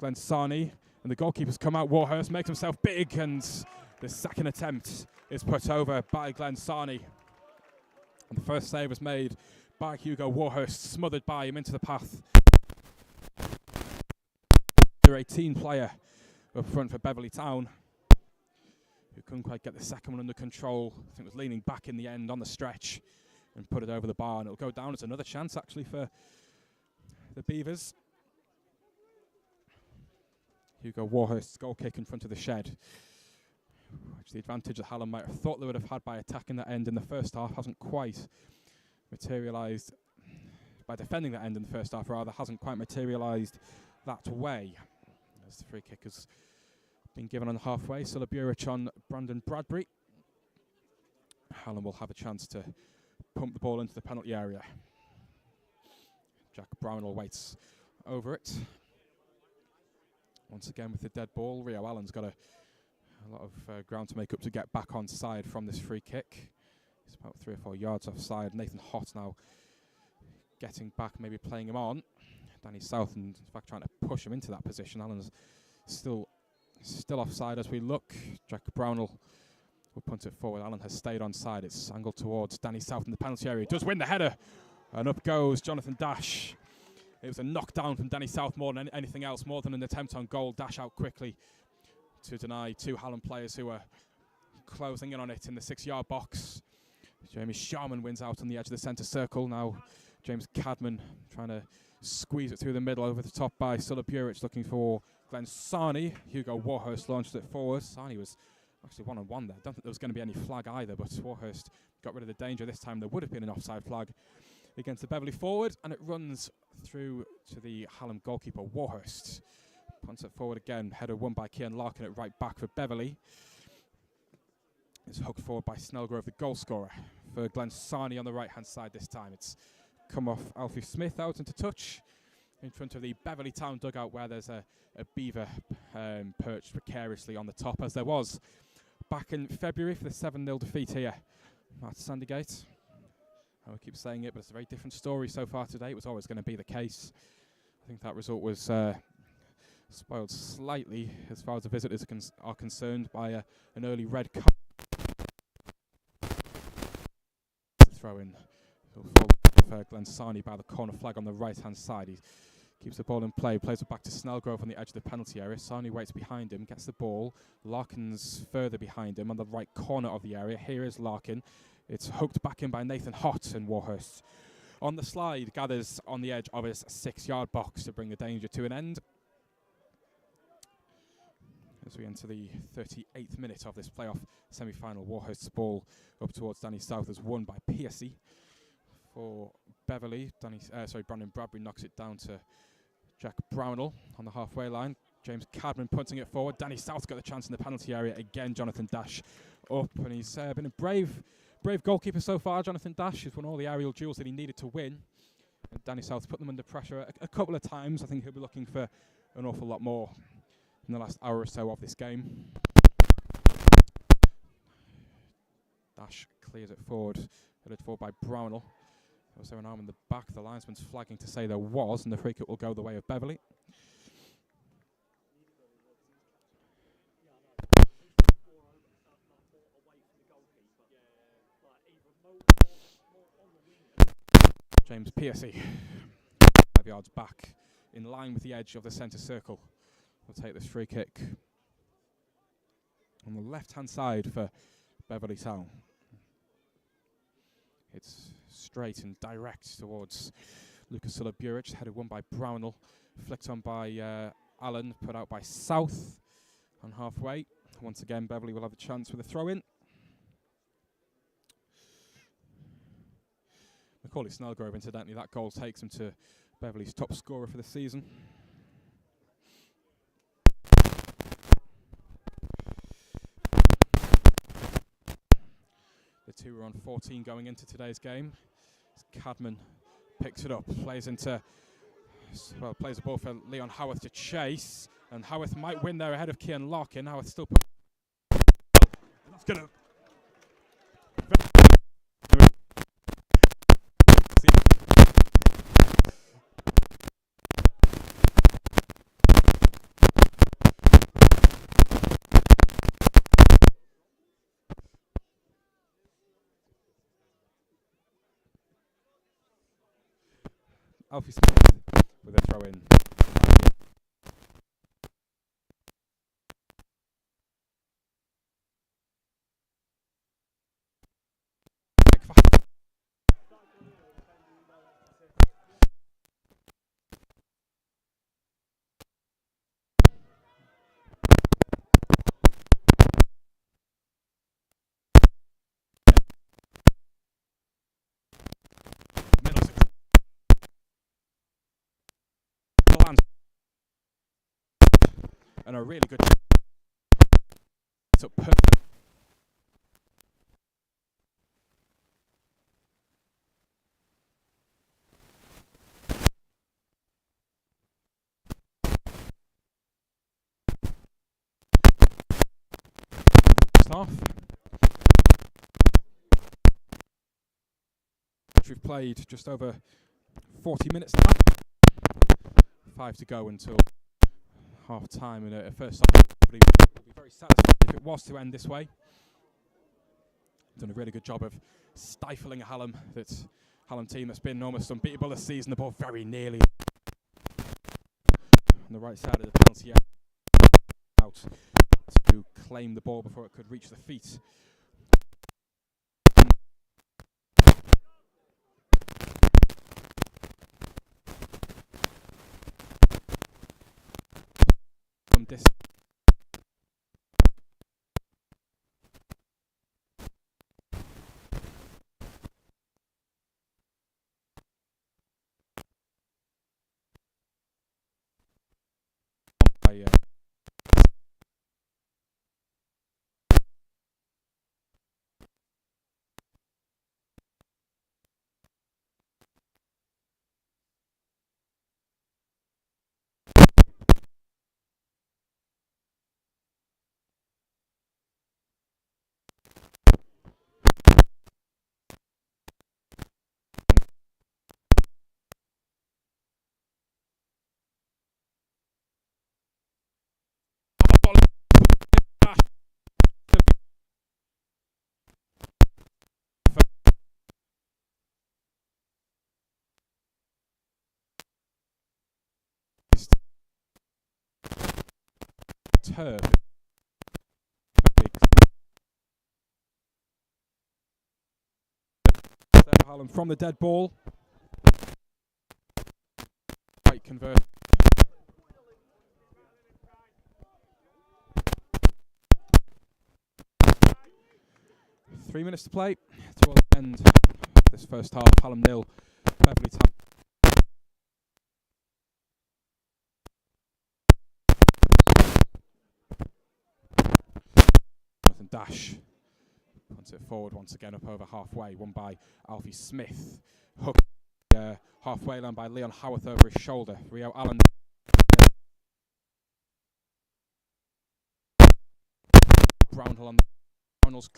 Glensani. And the goalkeeper's come out. Warhurst makes himself big, and the second attempt is put over by Glensani. And the first save was made by Hugo Warhurst, smothered by him into the path. The 18 player up front for Beverley Town, who couldn't quite get the second one under control. I think was leaning back in the end on the stretch and put it over the bar, and it'll go down. It's another chance actually for the Beavers. Hugo Warhurst's goal kick in front of the shed, which the advantage that Hallam might have thought they would have had by attacking that end in the first half hasn't quite materialised. By defending that end in the first half, rather, hasn't quite materialised that way. As the free kick has been given on halfway, Sulla Burich on Brandon Bradbury. Hallam will have a chance to pump the ball into the penalty area. Jack Brownell waits over it. Once again with the dead ball, Rio Allen's got a lot of ground to make up to get back on side from this free kick. He's about 3 or 4 yards offside. Nathan Hott now getting back, maybe playing him on. Danny South, in fact, trying to push him into that position. Allen's still offside as we look. Jack Brownell will punt it forward. Allen has stayed on side. It's angled towards Danny South in the penalty area. He does win the header, and up goes Jonathan Dash. It was a knockdown from Danny South more than anything else, more than an attempt on goal. Dash out quickly to deny two Hallam players who were closing in on it in the 6-yard box. Jamie Sharman wins out on the edge of the centre circle. Now James Cadman trying to squeeze it through the middle, over the top by Sulla Burich, looking for Glensani. Hugo Warhurst launched it forward. Sani was actually one-on-one there. I don't think there was going to be any flag either, but Warhurst got rid of the danger this time. There would have been an offside flag against the Beverley forward, and it runs through to the Hallam goalkeeper, Warhurst. Punts it forward again. Header won by Cian Larkin at right back for Beverley. It's hooked forward by Snellgrove, the goal scorer, for Glensani on the right-hand side this time. It's come off Alfie Smith out into touch in front of the Beverley Town dugout, where there's a beaver perched precariously on the top, as there was back in February for the 7-0 defeat here at Sandygate. I keep saying it, but it's a very different story so far today. It was always going to be the case. I think that result was spoiled slightly as far as the visitors are concerned by an early red card. Throw in for Glensani by the corner flag on the right-hand side. He keeps the ball in play, plays it back to Snellgrove on the edge of the penalty area. Sani waits behind him, gets the ball. Larkin's further behind him on the right corner of the area. Here is Larkin. It's hooked back in by Nathan Hott, and Warhurst on the slide gathers on the edge of his 6-yard box to bring the danger to an end. As we enter the 38th minute of this playoff semi-final, Warhurst's ball up towards Danny South is won by Piercy. for Beverley. Brandon Bradbury knocks it down to Jack Brownell on the halfway line. James Cadman punting it forward. Danny South's got the chance in the penalty area again. Jonathan Dash up, and he's been a brave goalkeeper so far. Jonathan Dash has won all the aerial duels that he needed to win. And Danny South put them under pressure a couple of times. I think he'll be looking for an awful lot more in the last hour or so of this game. Dash clears it forward, headed forward by Brownell. Was there an arm in the back? The linesman's flagging to say there was, and the free kick will go the way of Beverley. James Piercy, 5 yards back, in line with the edge of the centre circle. We'll take this free kick on the left-hand side for Beverley Town. It's straight and direct towards Lucas Sulla-Burich, headed one by Brownell, flicked on by Allen, put out by South on halfway. Once again, Beverley will have a chance with a throw-in. Macaulay Snellgrove, incidentally, that goal takes him to Beverley's top scorer for the season. The two were on 14 going into today's game. Cadman picks it up, plays the ball for Leon Howarth to chase, and Howarth might win there ahead of Kian Larkin. Howarth still put. That's gonna. Alfie Smith with a throw in. And a really good so perfect. Half. We've played just over 40 minutes now. 5 to go until half time, and first half will be very satisfied if it was to end this way. Done a really good job of stifling a Hallam team that's been almost unbeatable this season. The ball very nearly on the right side of the penalty out to claim the ball before it could reach the feet. This turf. Hallam from the dead ball. Right convert. Three minutes to play towards the end of this first half. Hallam 0, Beverley Town. Jonathan Dash puts it forward once again up over halfway, won by Alfie Smith. Hook halfway line by Leon Howarth over his shoulder. Rio Allen. Brownhill on the Brownhill's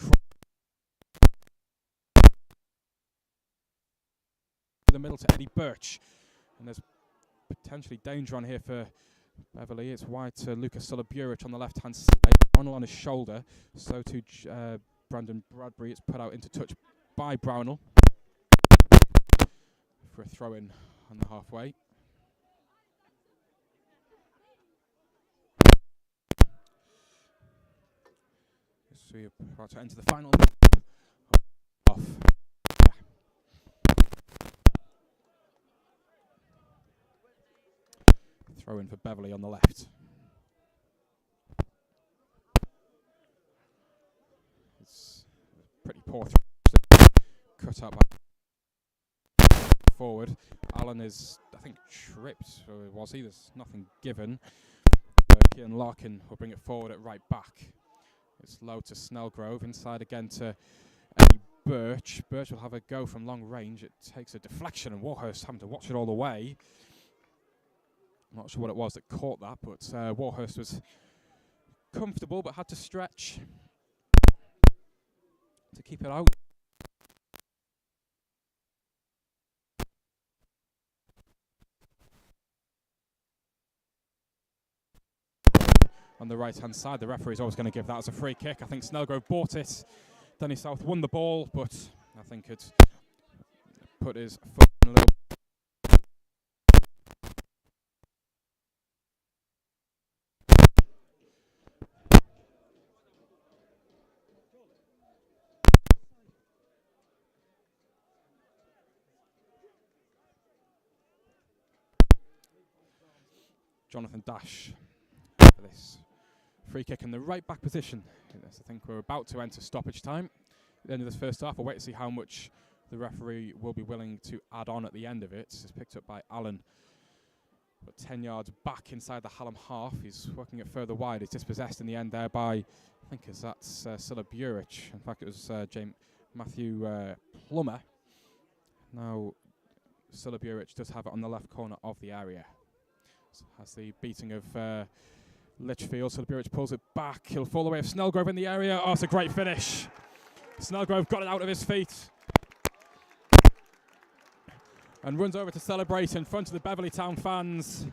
the middle to Eddie Birch, and there's potentially danger on here for Beverley. It's wide to Lucas Sulliburich on the left hand side. Brownhill on his shoulder, so to Brandon Bradbury. It's put out into touch by Brownhill for a throw in on the halfway. So we're about to enter the final off. Throw in for Beverley on the left. It's a pretty poor throw. Cut out by forward. Allen is, I think, tripped, or was he? There's nothing given. Kieran Larkin will bring it forward at right back. It's low to Snellgrove, inside again to Eddie Birch. Birch will have a go from long range. It takes a deflection, and Warhurst having to watch it all the way. I'm not sure what it was that caught that, but Warhurst was comfortable but had to stretch to keep it out. On the right hand side, the referee is always going to give that as a free kick. I think Snellgrove bought it. Denny South won the ball, but I think it put his foot in a little. Jonathan Dash for this free kick in the right back position. I think we're about to enter stoppage time at the end of this first half. We'll wait to see how much the referee will be willing to add on at the end of it. It's picked up by Allen, but 10 yards back inside the Hallam half. He's working it further wide. It's dispossessed in the end there by, I think that's Sulliburich. In fact, it was Matthew Plummer. Now Sulliburich does have it on the left corner of the area. Has the beating of Litchfield. Sulliburich pulls it back. He'll fall away of Snellgrove in the area. Oh, it's a great finish. Snellgrove got it out of his feet and runs over to celebrate in front of the Beverley Town fans.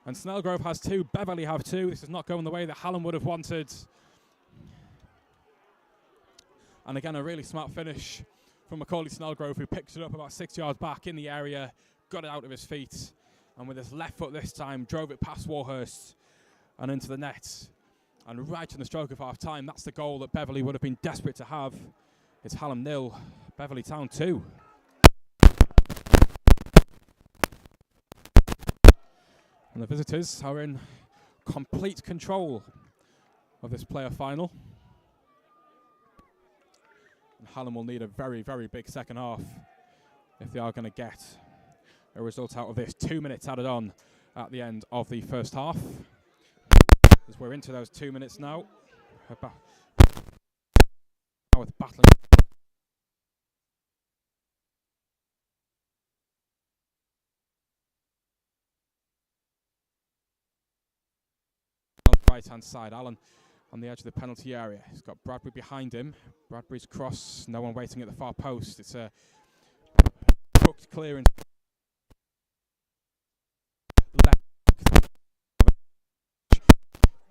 And Snellgrove has two, Beverley have two. This is not going the way that Hallam would have wanted. And again, a really smart finish from Macaulay Snellgrove, who picks it up about 6 yards back in the area, got it out of his feet, and with his left foot this time, drove it past Warhurst and into the net. And right in the stroke of half time, that's the goal that Beverley would have been desperate to have. It's Hallam 0, Beverley Town 2. And the visitors are in complete control of this player final. And Hallam will need a very, very big second half if they are going to get a result out of this. 2 minutes added on at the end of the first half. As we're into those 2 minutes now. With battling. On the right hand side, Allen on the edge of the penalty area. He's got Bradbury behind him. Bradbury's cross, no one waiting at the far post. It's a hooked clearance.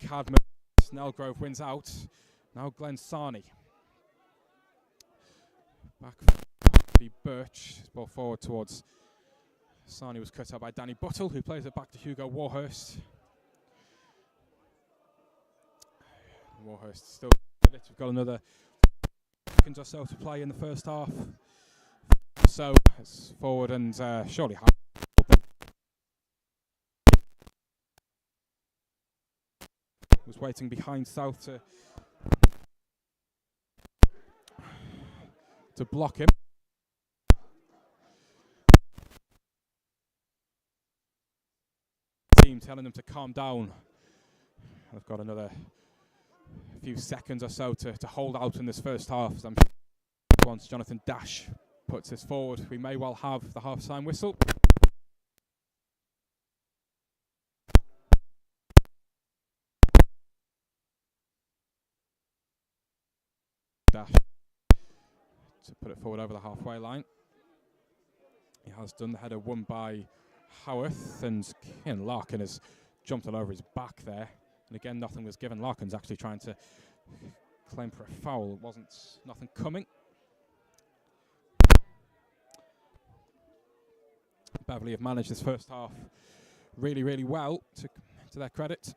Cadman, Snellgrove wins out. Now Glenn Sarney. Back for Birch. His ball forward towards Sarney was cut out by Danny Buttle, who plays it back to Hugo Warhurst. Warhurst still with it. We've got another seconds or so to play in the first half. So it's forward and surely was waiting behind South to block him. team, telling them to calm down. They've got another few seconds or so to hold out in this first half. Once Jonathan Dash puts this forward, we may well have the half-time whistle. Dash to put it forward over the halfway line. He has done. The header won by Howarth, and Larkin has jumped all over his back there. And again, nothing was given. Larkin's actually trying to claim for a foul. Nothing coming. Beverley have managed this first half really, really well, to their credit.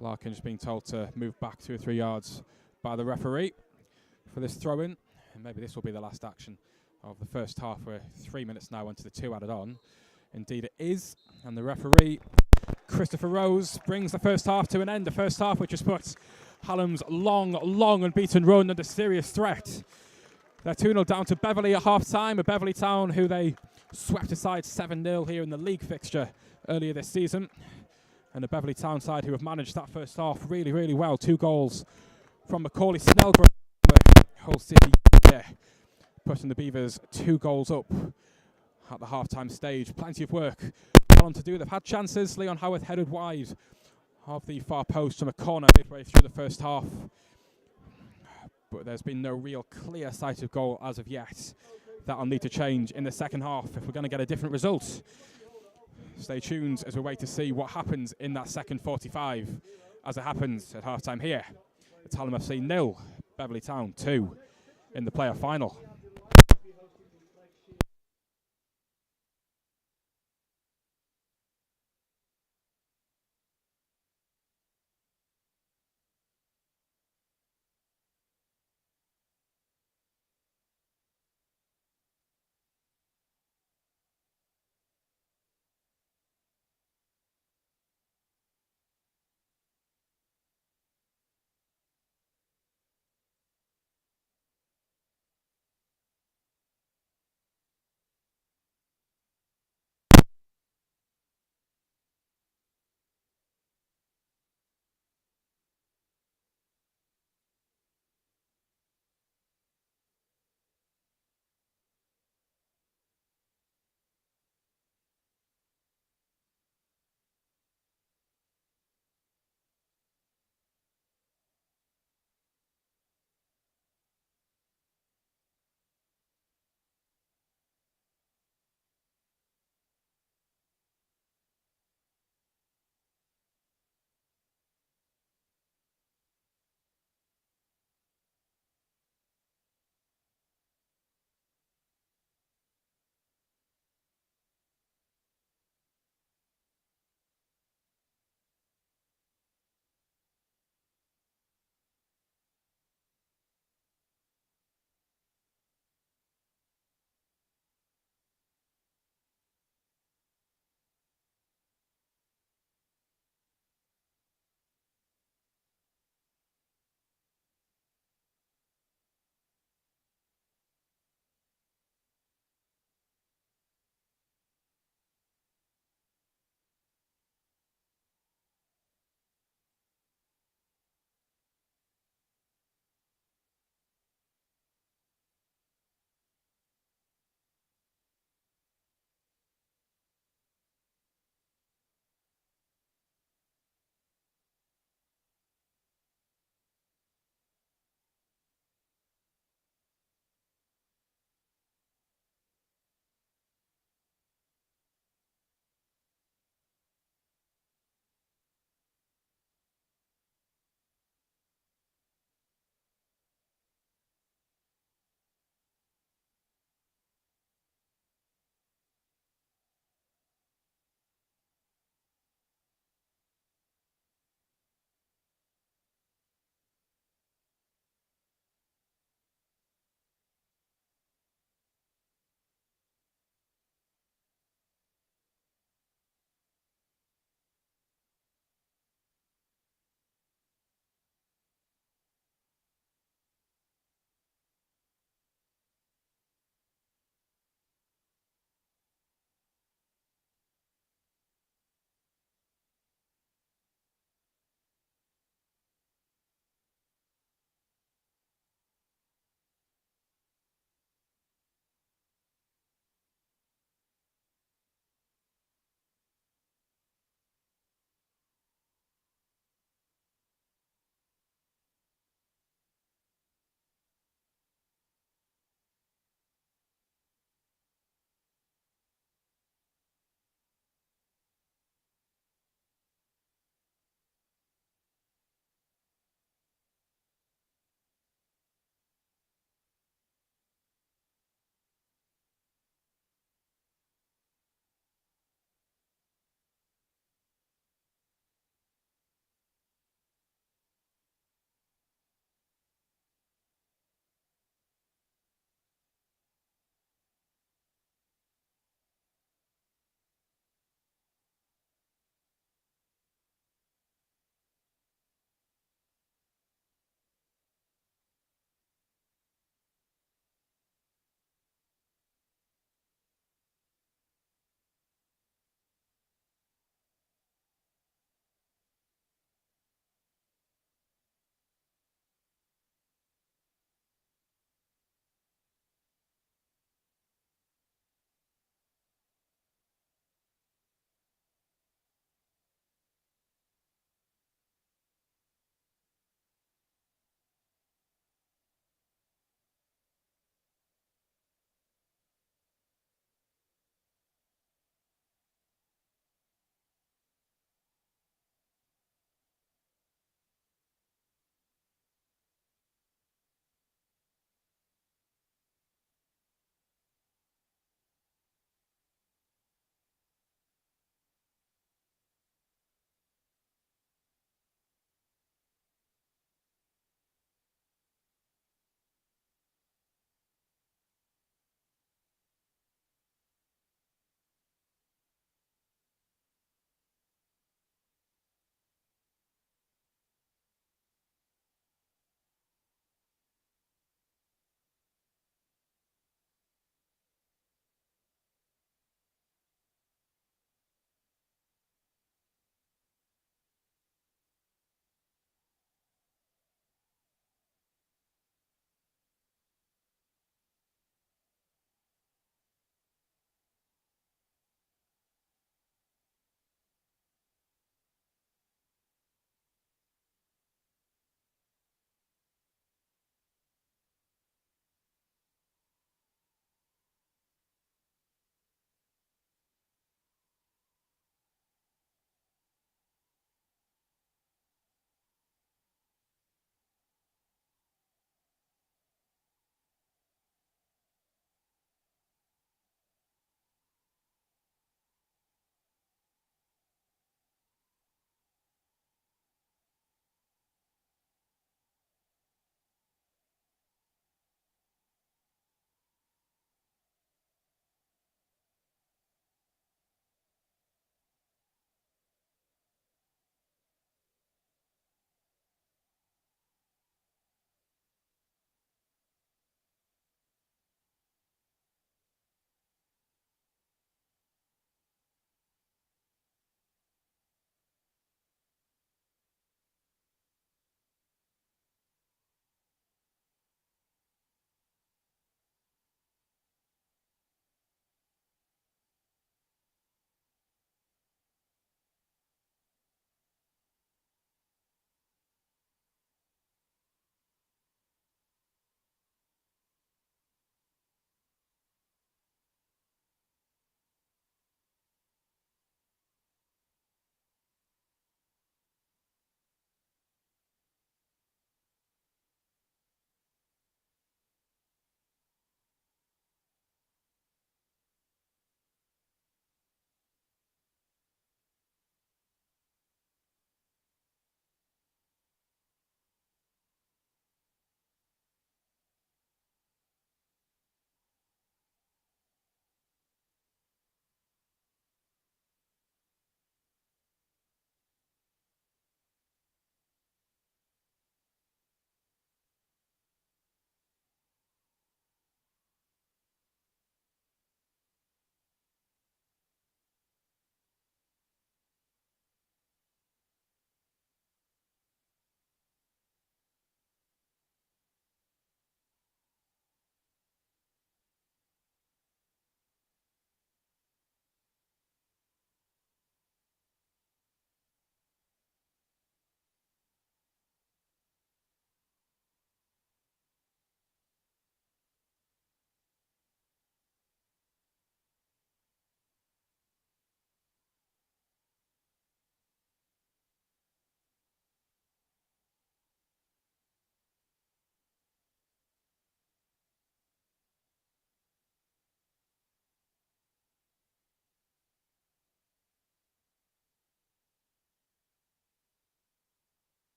Larkin's being told to move back 2 or 3 yards by the referee for this throw-in. And maybe this will be the last action of the first half. We're 3 minutes now into the 2 added on. Indeed it is. And the referee, Christopher Rose, brings the first half to an end. The first half which has put Hallam's long unbeaten run under serious threat. They're 2-0 down to Beverley at half-time. A Beverley Town who they swept aside 7-0 here in the league fixture earlier this season. And a Beverley Town side who have managed that first half really, really well. 2 goals from Macaulay Snellgrove. Hull City there, putting the Beavers 2 goals up at the half-time stage. Plenty of work Hallam to do. They've had chances. Leon Howarth headed wide of the far post from a corner midway through the first half. But there's been no real clear sight of goal as of yet. That'll need to change in the second half if we're going to get a different result. Stay tuned as we wait to see what happens in that second 45 as it happens at half-time here. It's Hallam FC 0, Beverley Town 2 in the player final.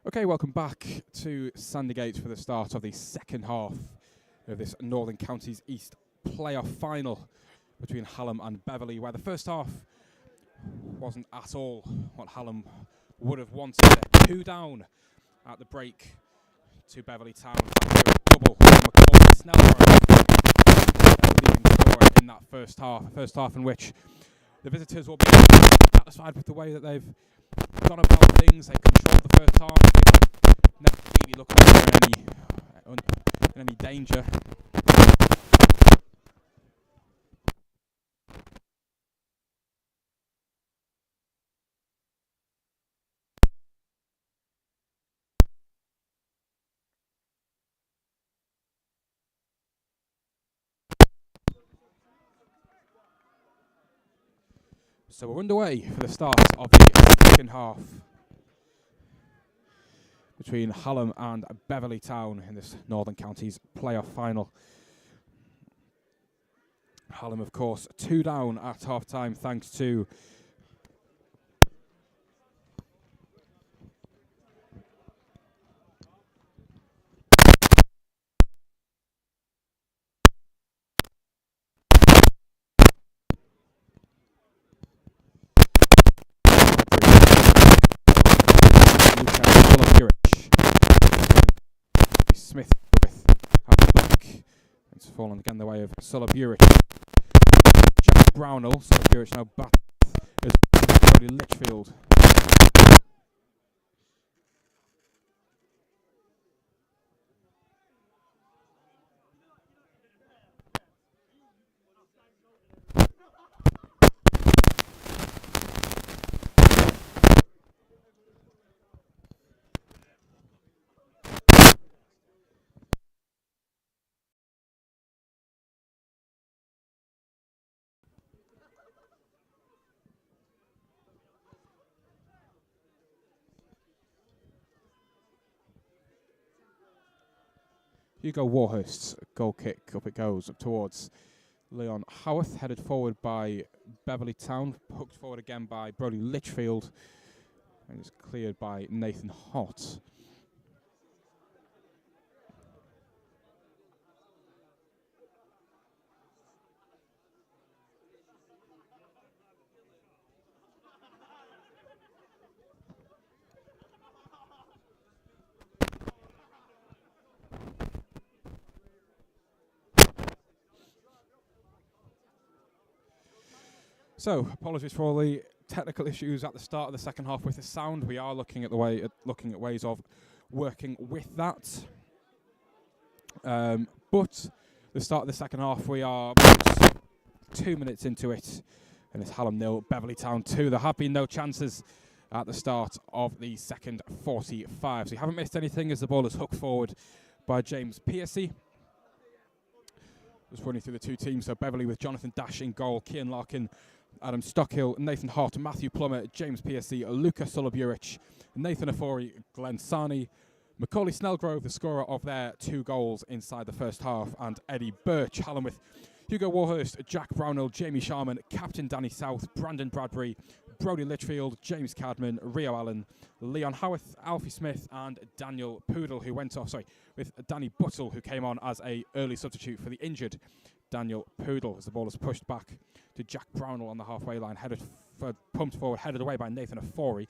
Okay, welcome back to Sandygate for the start of the second half of this Northern Counties East playoff final between Hallam and Beverley, where the first half wasn't at all what Hallam would have wanted. 2 down at the break to Beverley Town. Double McCall Snellgrove leading scorer in that first half in which the visitors will be satisfied with the way that they've gone about things. They controlled the first half. They never really looked like in any danger. So we're underway for the start of the second half between Hallam and Beverley Town in this Northern Counties playoff final. Hallam, of course, 2 down at half-time thanks to Smith with back. It's fallen again the way of Sullivan. Jack Brownell. Sullivan now back as Brody Litchfield. Hugo Warhurst's goal kick, up it goes, up towards Leon Howarth, headed forward by Beverley Town, hooked forward again by Brody Litchfield, and it's cleared by Nathan Hott. So, apologies for all the technical issues at the start of the second half with the sound. We are looking at ways of working with that. But the start of the second half, we are 2 minutes into it, and it's Hallam 0, Beverley Town 2. There have been no chances at the start of the second 45. So you haven't missed anything as the ball is hooked forward by James Piercy. Just running through the two teams, so Beverley with Jonathan Dash in goal, Cian Larkin, Adam Stockhill, Nathan Hart, Matthew Plummer, James Piercy, Luca Sulliburich, Nathan Afori, Glenn Sarney, Macaulay Snellgrove, the scorer of their 2 goals inside the first half, and Eddie Birch. Hallam with Hugo Warhurst, Jack Brownell, Jamie Sharman, Captain Danny South, Brandon Bradbury, Brody Litchfield, James Cadman, Rio Allen, Leon Howarth, Alfie Smith, and Daniel Poodle, who went off, with Danny Buttle, who came on as a early substitute for the injured Daniel Poodle, as the ball is pushed back to Jack Brownell on the halfway line, pumped forward, headed away by Nathan Afori.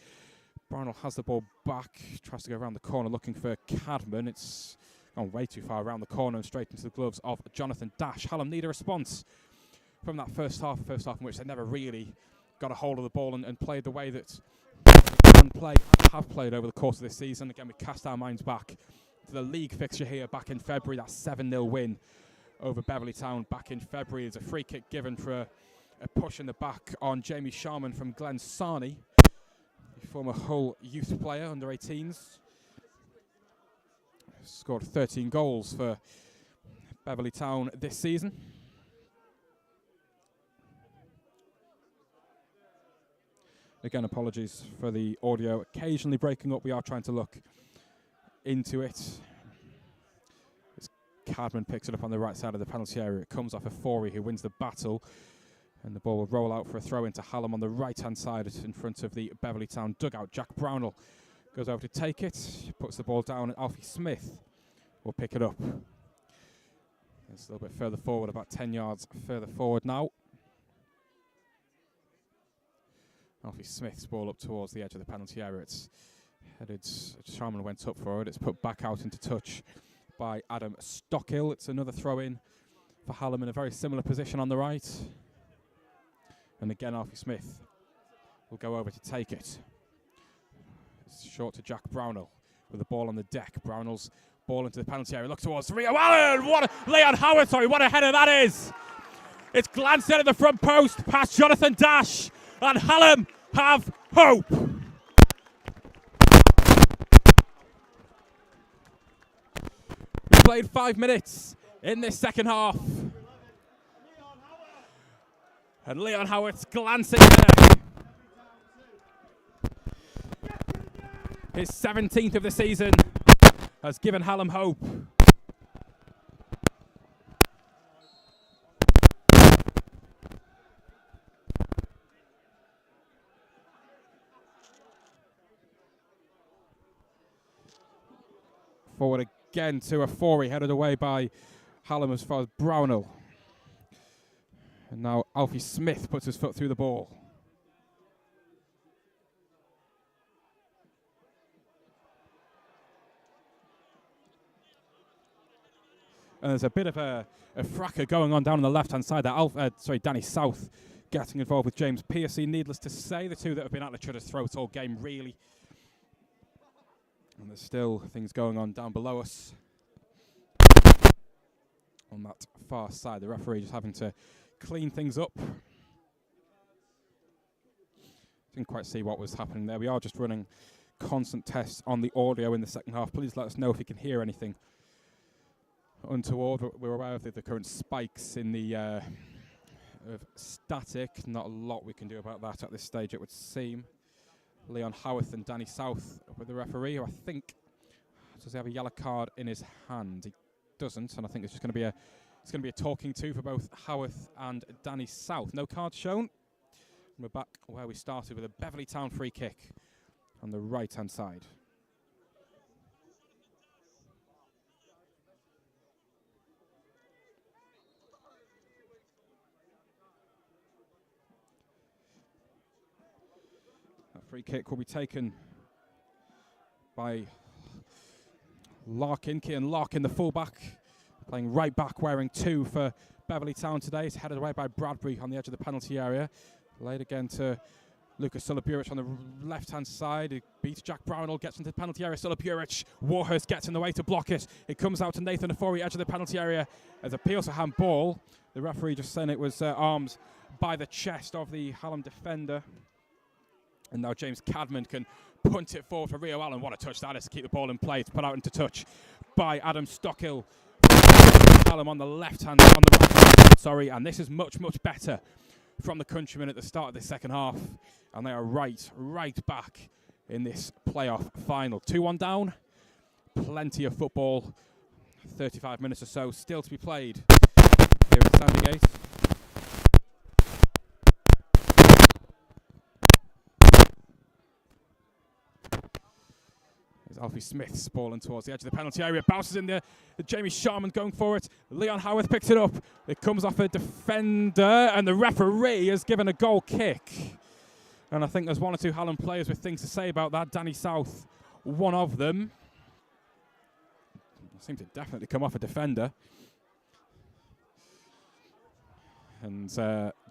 Brownell has the ball back, tries to go around the corner looking for Cadman. It's gone way too far around the corner and straight into the gloves of Jonathan Dash. Hallam need a response from that first half in which they never really got a hold of the ball and played the way that have played over the course of this season. Again, we cast our minds back to the league fixture here back in February, that 7-0 win over Beverley Town back in February. There's a free kick given for a push in the back on Jamie Sharman from Glenn Sarney, the former Hull youth player, under 18s. Scored 13 goals for Beverley Town this season. Again, apologies for the audio occasionally breaking up. We are trying to look into it. Cadman picks it up on the right side of the penalty area. It comes off Afori, who wins the battle. And the ball will roll out for a throw into Hallam on the right-hand side in front of the Beverley Town dugout. Jack Brownell goes over to take it, puts the ball down, and Alfie Smith will pick it up. It's a little bit further forward, about 10 yards further forward now. Alfie Smith's ball up towards the edge of the penalty area. It's headed, Sharman went up for it. It's put back out into touch by Adam Stockhill. It's another throw-in for Hallam in a very similar position on the right. And again, Alfie Smith will go over to take it. It's short to Jack Brownell with the ball on the deck. Brownell's ball into the penalty area. Look towards Rio Allen. Leon Howard, sorry, what a header that is. It's glanced in at the front post past Jonathan Dash. And Hallam have hope. We played 5 minutes in this second half. And Leon Howard's glancing there. His 17th of the season has given Hallam hope. Forward again to a Forey, headed away by Hallam as far as Brownell. And now Alfie Smith puts his foot through the ball. And there's a bit of a fracas going on down on the left-hand side. Danny South getting involved with James Piercy. Needless to say, the two that have been at each other's throats all game, really. And there's still things going on down below us. On that far side, the referee just having to clean things up. Didn't quite see what was happening there. We are just running constant tests on the audio in the second half. Please let us know if you can hear anything untoward. We're aware of the current spikes in the of static. Not a lot we can do about that at this stage, it would seem. Leon Howarth and Danny South with the referee, who I think does he have a yellow card in his hand? He doesn't, and I think it's just going to be a talking to for both Howarth and Danny South. No cards shown. And we're back where we started with a Beverley Town free kick on the right-hand side. Free kick will be taken by Larkin, Cian Larkin, the fullback, playing right back, wearing 2 for Beverley Town today. It's headed away by Bradbury on the edge of the penalty area. Laid again to Lucas Sulaburic on the left-hand side. He beats Jack Brownell, gets into the penalty area. Sulaburic, Warhurst gets in the way to block it. It comes out to Nathan Afori, edge of the penalty area. As appeals for handball. The referee just saying it was arms by the chest of the Hallam defender. And now James Cadman can punt it forward for Rio Allen. What a touch that is to keep the ball in play. It's put out into touch by Adam Stockhill. Hallam on the left-hand, on the right-hand side, and this is much, much better from the countrymen at the start of the second half. And they are right back in this playoff final. 2-1 down. Plenty of football. 35 minutes or so still to be played here at Sandygate. Alfie Smith's ball in towards the edge of the penalty area. Bounces in there. Jamie Sharman going for it. Leon Howarth picks it up. It comes off a defender, and the referee has given a goal kick. And I think there's 1 or 2 Hallam players with things to say about that. Danny South, one of them. Seemed to definitely come off a defender. And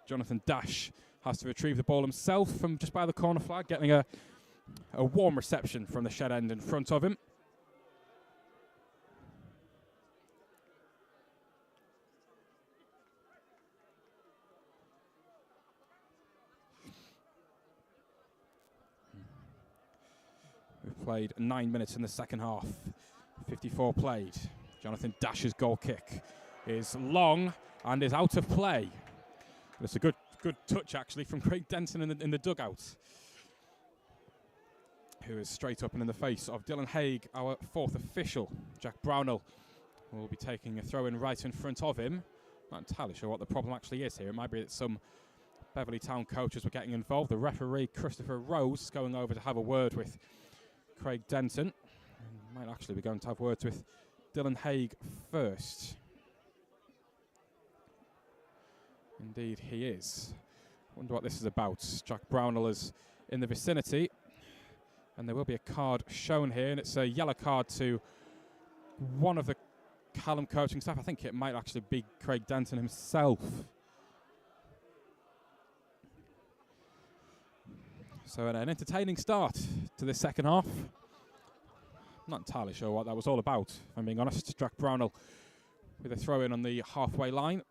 Jonathan Dash has to retrieve the ball himself from just by the corner flag, getting a warm reception from the shed end in front of him. We've played 9 minutes in the second half. 54 played. Jonathan Dash's goal kick is long and is out of play. It's a good touch actually from Craig Denton in the dugout, who is straight up and in the face of Dylan Haig, our 4th official. Jack Brownell will be taking a throw-in right in front of him. Not entirely sure what the problem actually is here. It might be that some Beverley Town coaches were getting involved. The referee, Christopher Rose, is going over to have a word with Craig Denton. Might actually be going to have words with Dylan Haig first. Indeed, he is. Wonder what this is about. Jack Brownell is in the vicinity, and there will be a card shown here, and it's a yellow card to one of the Hallam coaching staff. I think it might actually be Craig Denton himself. So an entertaining start to this second half. I'm not entirely sure what that was all about, if I'm being honest. Jack Brownell with a throw in on the halfway line.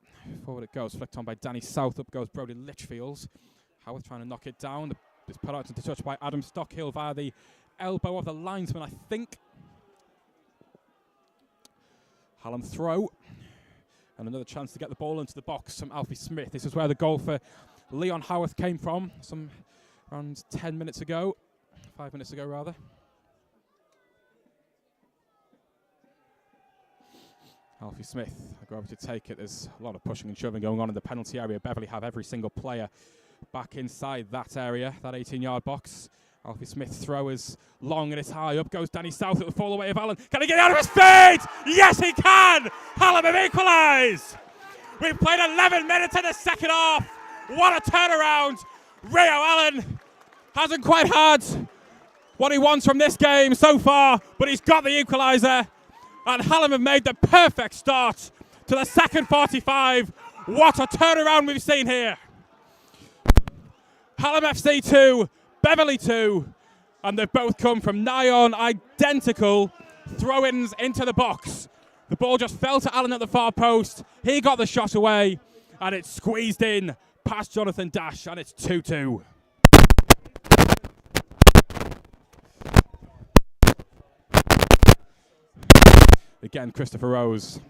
Forward it goes, flicked on by Danny South. Up goes Brody Litchfields. Howarth trying to knock it down. It's put out into touch by Adam Stockhill via the elbow of the linesman, I think. Hallam throw. And another chance to get the ball into the box from Alfie Smith. This is where the goal for Leon Howarth came from. Around 10 minutes ago. 5 minutes ago, rather. Alfie Smith, I go over to take it. There's a lot of pushing and shoving going on in the penalty area. Beverley have every single player back inside that area, that 18-yard box. Alfie Smith throw is long and it's high. Up goes Danny South at the fall away of Allen. Can he get out of his feet? Yes, he can! Hallam have equalised! We've played 11 minutes in the second half. What a turnaround! Rio Allen hasn't quite had what he wants from this game so far, but he's got the equaliser. And Hallam have made the perfect start to the second 45. What a turnaround we've seen here. Hallam FC 2, Beverley 2, and they've both come from nigh on identical throw-ins into the box. The ball just fell to Allen at the far post. He got the shot away, and it's squeezed in past Jonathan Dash, and it's 2-2. Again, Christopher Rose.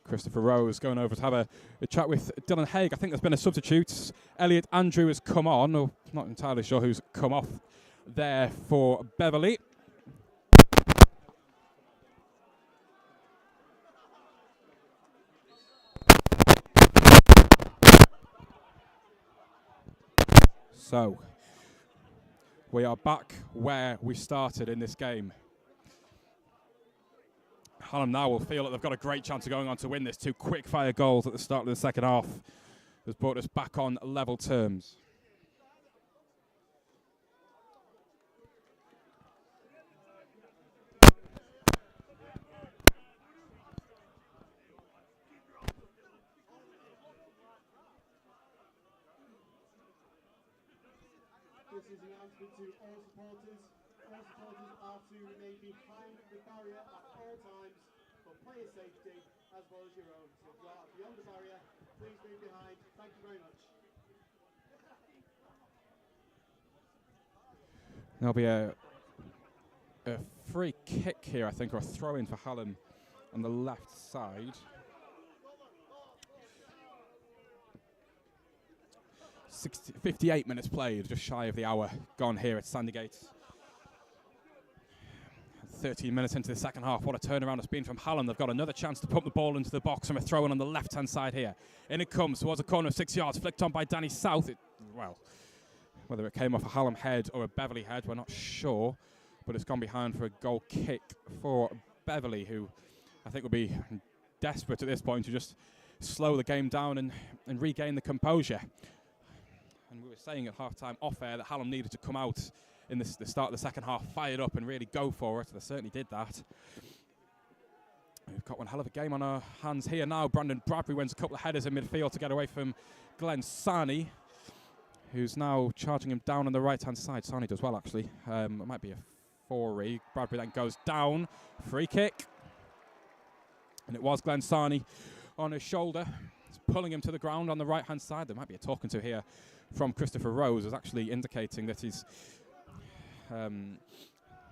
Christopher Rose going over to have a chat with Dylan Haig. I think there's been a substitute. Elliot Andrew has come on. Oh, not entirely sure who's come off there for Beverley. So, we are back where we started in this game. Hallam now will feel that they've got a great chance of going on to win this. Two quick-fire goals at the start of the second half has brought us back on level terms. This is the announcement to all supporters. All supporters are to remain behind the barrier at all times for player safety as well as your own. So if you are beyond the barrier, please move behind. Thank you very much. There'll be a free kick here, I think, or a throw-in for Hallam on the left side. 58 minutes played, just shy of the hour gone here at Sandygate. 13 minutes into the second half. What a turnaround it's been from Hallam. They've got another chance to put the ball into the box from a throw-in on the left-hand side here. In it comes towards a corner of 6 yards, flicked on by Danny South. Well, whether it came off a Hallam head or a Beverley head, we're not sure. But it's gone behind for a goal kick for Beverley, who I think will be desperate at this point to just slow the game down and regain the composure. And we were saying at half-time off-air that Hallam needed to come out in the start of the second half, fired up and really go for it. They certainly did that. We've got one hell of a game on our hands here now. Brandon Bradbury wins a couple of headers in midfield to get away from Glenn Sarney, who's now charging him down on the right-hand side. Sarney does well, actually. It might be a 4-y. Bradbury then goes down. Free kick. And it was Glenn Sarney on his shoulder. It's pulling him to the ground on the right-hand side. There might be a talking to here from Christopher Rose, who's actually indicating that he's a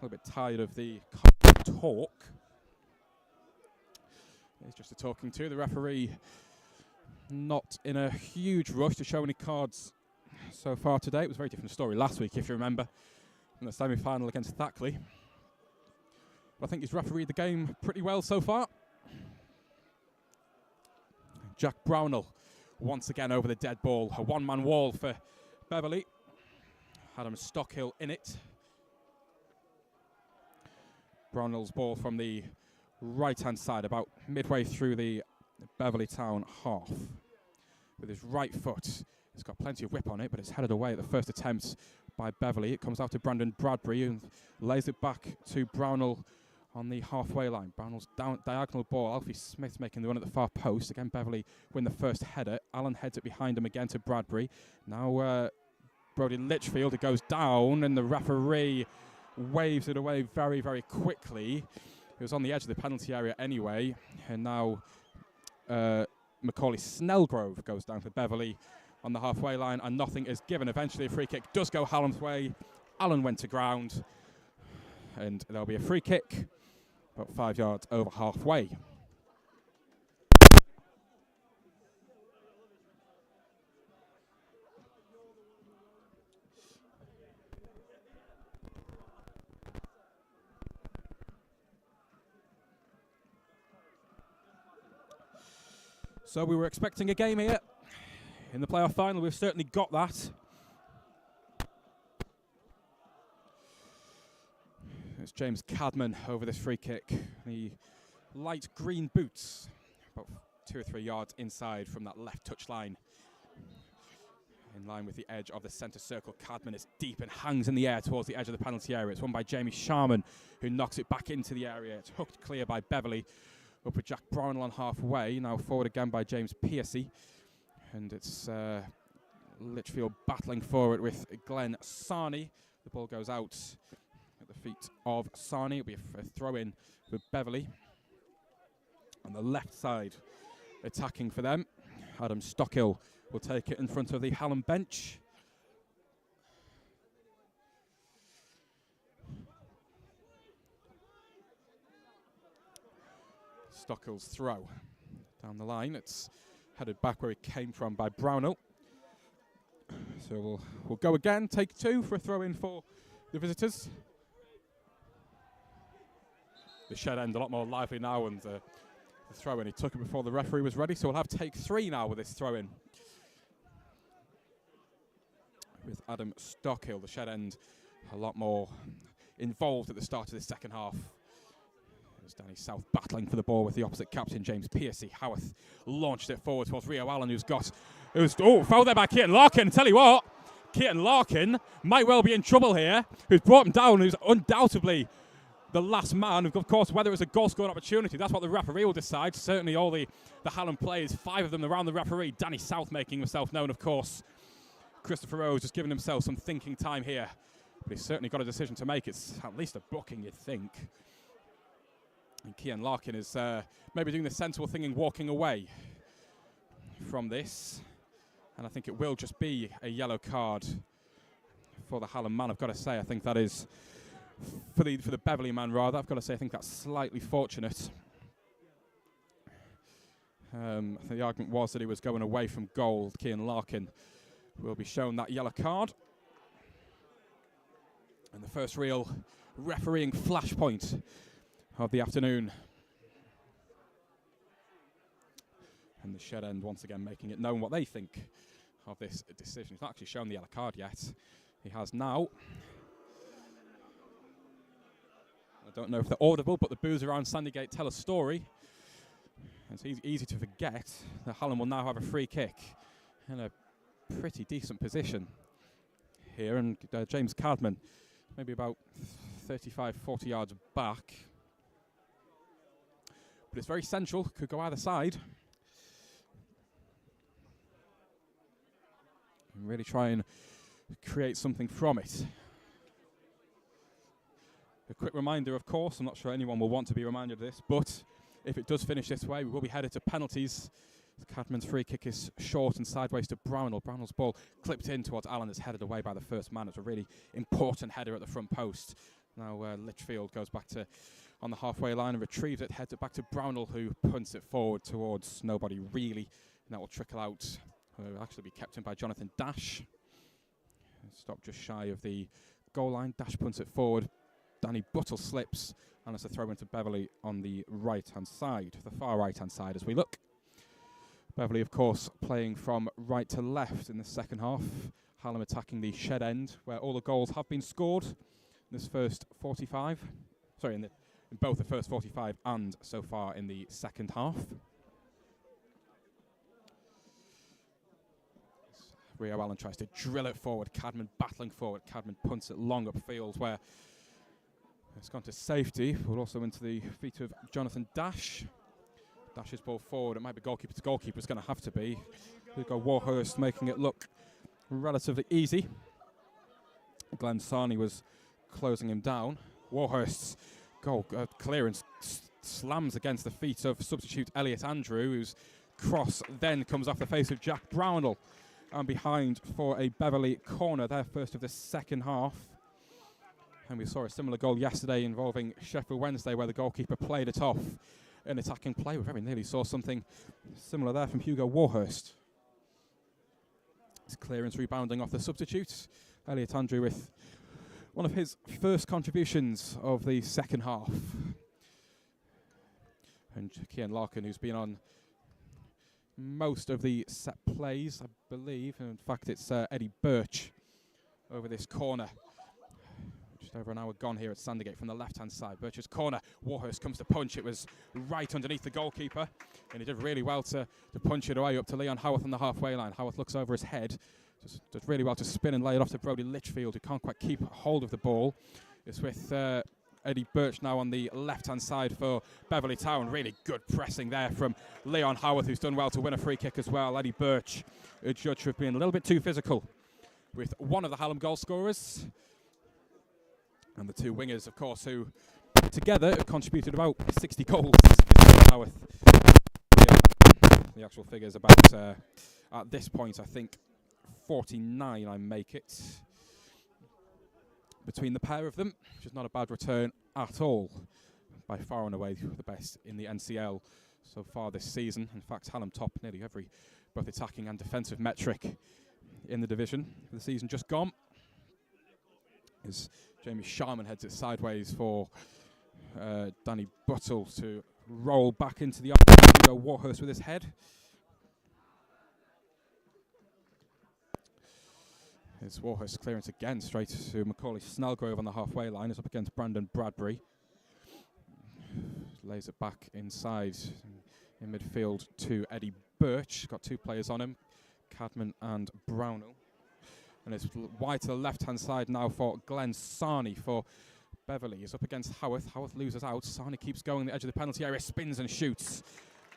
little bit tired of the talk. It's just a talking to. The referee not in a huge rush to show any cards so far today. It was a very different story last week, if you remember, in the semi-final against Thackley. But I think he's refereed the game pretty well so far. Jack Brownell once again over the dead ball. A one-man wall for Beverley. Adam Stockhill in it. Brownell's ball from the right-hand side, about midway through the Beverley Town half. With his right foot, he's got plenty of whip on it, but it's headed away at the first attempt by Beverley. It comes out to Brandon Bradbury and lays it back to Brownell on the halfway line. Brownell's diagonal ball. Alfie Smith making the run at the far post. Again, Beverley win the first header. Allen heads it behind him again to Bradbury. Now Brody Litchfield, it goes down, and the referee waves it away very, very quickly. It was on the edge of the penalty area anyway, and now Macaulay Snellgrove goes down for Beverley on the halfway line, and nothing is given. Eventually a free kick does go Hallam's way. Allen went to ground, and there'll be a free kick about 5 yards over halfway. So we were expecting a game here in the playoff final. We've certainly got that. It's James Cadman over this free kick. The light green boots, about 2 or 3 yards inside from that left touch line. In line with the edge of the centre circle. Cadman is deep and hangs in the air towards the edge of the penalty area. It's won by Jamie Sharman, who knocks it back into the area. It's hooked clear by Beverley. Up with Jack Brownell on halfway. Now forward again by James Piercy. And it's Litchfield battling forward with Glenn Sarney. The ball goes out at the feet of Sarney. It'll be a throw-in for Beverley. On the left side, attacking for them. Adam Stockhill will take it in front of the Hallam bench. Stockhill's throw down the line. It's headed back where it came from by Brownell. So we'll go again, take 2 for a throw-in for the visitors. The shed end a lot more lively now, and the throw-in, he took it before the referee was ready, so we'll have take 3 now with this throw-in. With Adam Stockhill, the shed end a lot more involved at the start of the second half. It was Danny South battling for the ball with the opposite captain, James Piercy. Howarth launched it forward towards Rio Allen, fouled there by Keaton Larkin. Tell you what, Keaton Larkin might well be in trouble here. Who's brought him down, who's undoubtedly the last man. Of course, whether it's a goal-scoring opportunity, that's what the referee will decide. Certainly all the Hallam players, 5 of them around the referee. Danny South making himself known, of course. Christopher Rose just giving himself some thinking time here. But he's certainly got a decision to make. It's at least a booking, you'd think. And Keaton Larkin is maybe doing the sensible thing in walking away from this. And I think it will just be a yellow card for the Hallam man. I've got to say, I think that is, for the Beverley man rather, I've got to say I think that's slightly fortunate. I think the argument was that he was going away from goal. Keaton Larkin will be shown that yellow card. And the first real refereeing flashpoint of the afternoon. And the shed end once again making it known what they think of this decision. He's not actually shown the yellow card yet. He has now. I don't know if they're audible, but the boos around Sandygate tell a story. It's easy to forget that Hallam will now have a free kick in a pretty decent position here. And James Cadman, maybe about 35, 40 yards back. But it's very central, could go either side. And really try and create something from it. A quick reminder, of course, I'm not sure anyone will want to be reminded of this, but if it does finish this way, we will be headed to penalties. Cadman's free kick is short and sideways to Brownell. Brownell's ball clipped in towards Allen, is headed away by the first man. It's a really important header at the front post. Now Litchfield goes back to on the halfway line and retrieves it, heads it back to Brownell, who punts it forward towards nobody really. And that will trickle out. Will actually be kept in by Jonathan Dash. Stop just shy of the goal line. Dash punts it forward. Danny Buttle slips, and it's a throw into Beverley on the right-hand side, the far right-hand side as we look. Beverley, of course, playing from right to left in the second half. Hallam attacking the shed end, where all the goals have been scored in this first 45. Sorry, in both the first 45 and so far in the second half. Rio Allen tries to drill it forward. Cadman battling forward. Cadman punts it long upfield, where it's gone to safety, but also into the feet of Jonathan Dash. Dash's ball forward. It might be goalkeeper to goalkeeper. It's going to have to be. Hugo Warhurst making it look relatively easy. Glenn Sarney was closing him down. Warhurst's goal clearance slams against the feet of substitute Elliot Andrew, whose cross then comes off the face of Jack Brownell and behind for a Beverley corner, their first of the second half. And we saw a similar goal yesterday involving Sheffield Wednesday, where the goalkeeper played it off in attacking play. We very nearly saw something similar there from Hugo Warhurst. His clearance rebounding off the substitute. Elliot Andrew with one of his first contributions of the second half. And Cian Larkin, who's been on most of the set plays, I believe. And in fact, it's Eddie Birch over this corner. Just over an hour gone here at Sandergate from the left-hand side. Birch's corner. Warhurst comes to punch. It was right underneath the goalkeeper. And he did really well to punch it away up to Leon Howarth on the halfway line. Howarth looks over his head. Does really well to spin and lay it off to Brodie Litchfield, who can't quite keep hold of the ball. It's with Eddie Birch now on the left-hand side for Beverley Town. Really good pressing there from Leon Howarth, who's done well to win a free kick as well. Eddie Birch, judged to have been a little bit too physical with one of the Hallam goal scorers. And the two wingers, of course, who together have contributed about 60 goals. Howarth. The actual figures about, at this point, I think, 49, I make it, between the pair of them, which is not a bad return at all. By far and away the best in the NCEL so far this season. In fact, Hallam top nearly every both attacking and defensive metric in the division for the season just gone. As Jamie Sharman heads it sideways for Danny Buttle to roll back into the arm. Warhurst with his head. It's Warhurst clearance again straight to Macaulay Snellgrove on the halfway line. It's up against Brandon Bradbury. Lays it back inside in midfield to Eddie Birch. Got two players on him, Cadman and Brownell. And it's wide to the left-hand side now for Glenn Sarney for Beverley. He's up against Howarth. Howarth loses out. Sarney keeps going the edge of the penalty area, spins and shoots.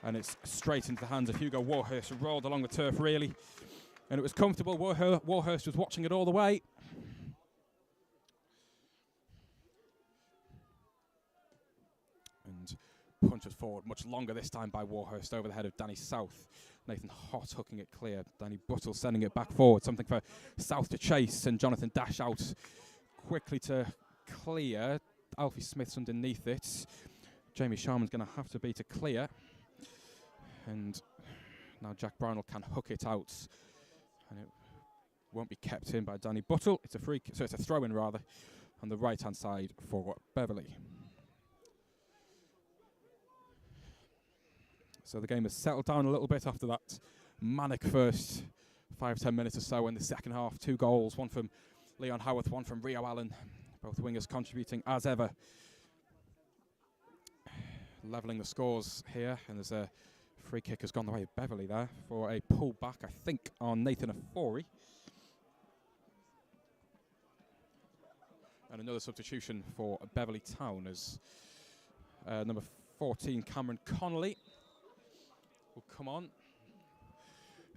And it's straight into the hands of Hugo Warhurst, rolled along the turf really. And it was comfortable. Warhurst was watching it all the way. And punches forward much longer this time by Warhurst over the head of Danny South. Nathan Hott hooking it clear. Danny Buttle sending it back forward. Something for South to chase. And Jonathan Dash out quickly to clear. Alfie Smith's underneath it. Jamie Sharman's going to have to be to clear. And now Jack Brownell can hook it out. And it won't be kept in by Danny Buttle. It's a free, so it's a throw-in rather, on the right-hand side for Beverley. So the game has settled down a little bit after that manic first 5-10 minutes or so in the second half. 2 goals, one from Leon Howarth, one from Rio Allen. Both wingers contributing as ever. Levelling the scores here, and there's a free kick has gone the way of Beverley there for a pull back, I think, on Nathan Afori. And another substitution for Beverley Town as number 14, Cameron Connolly, will come on.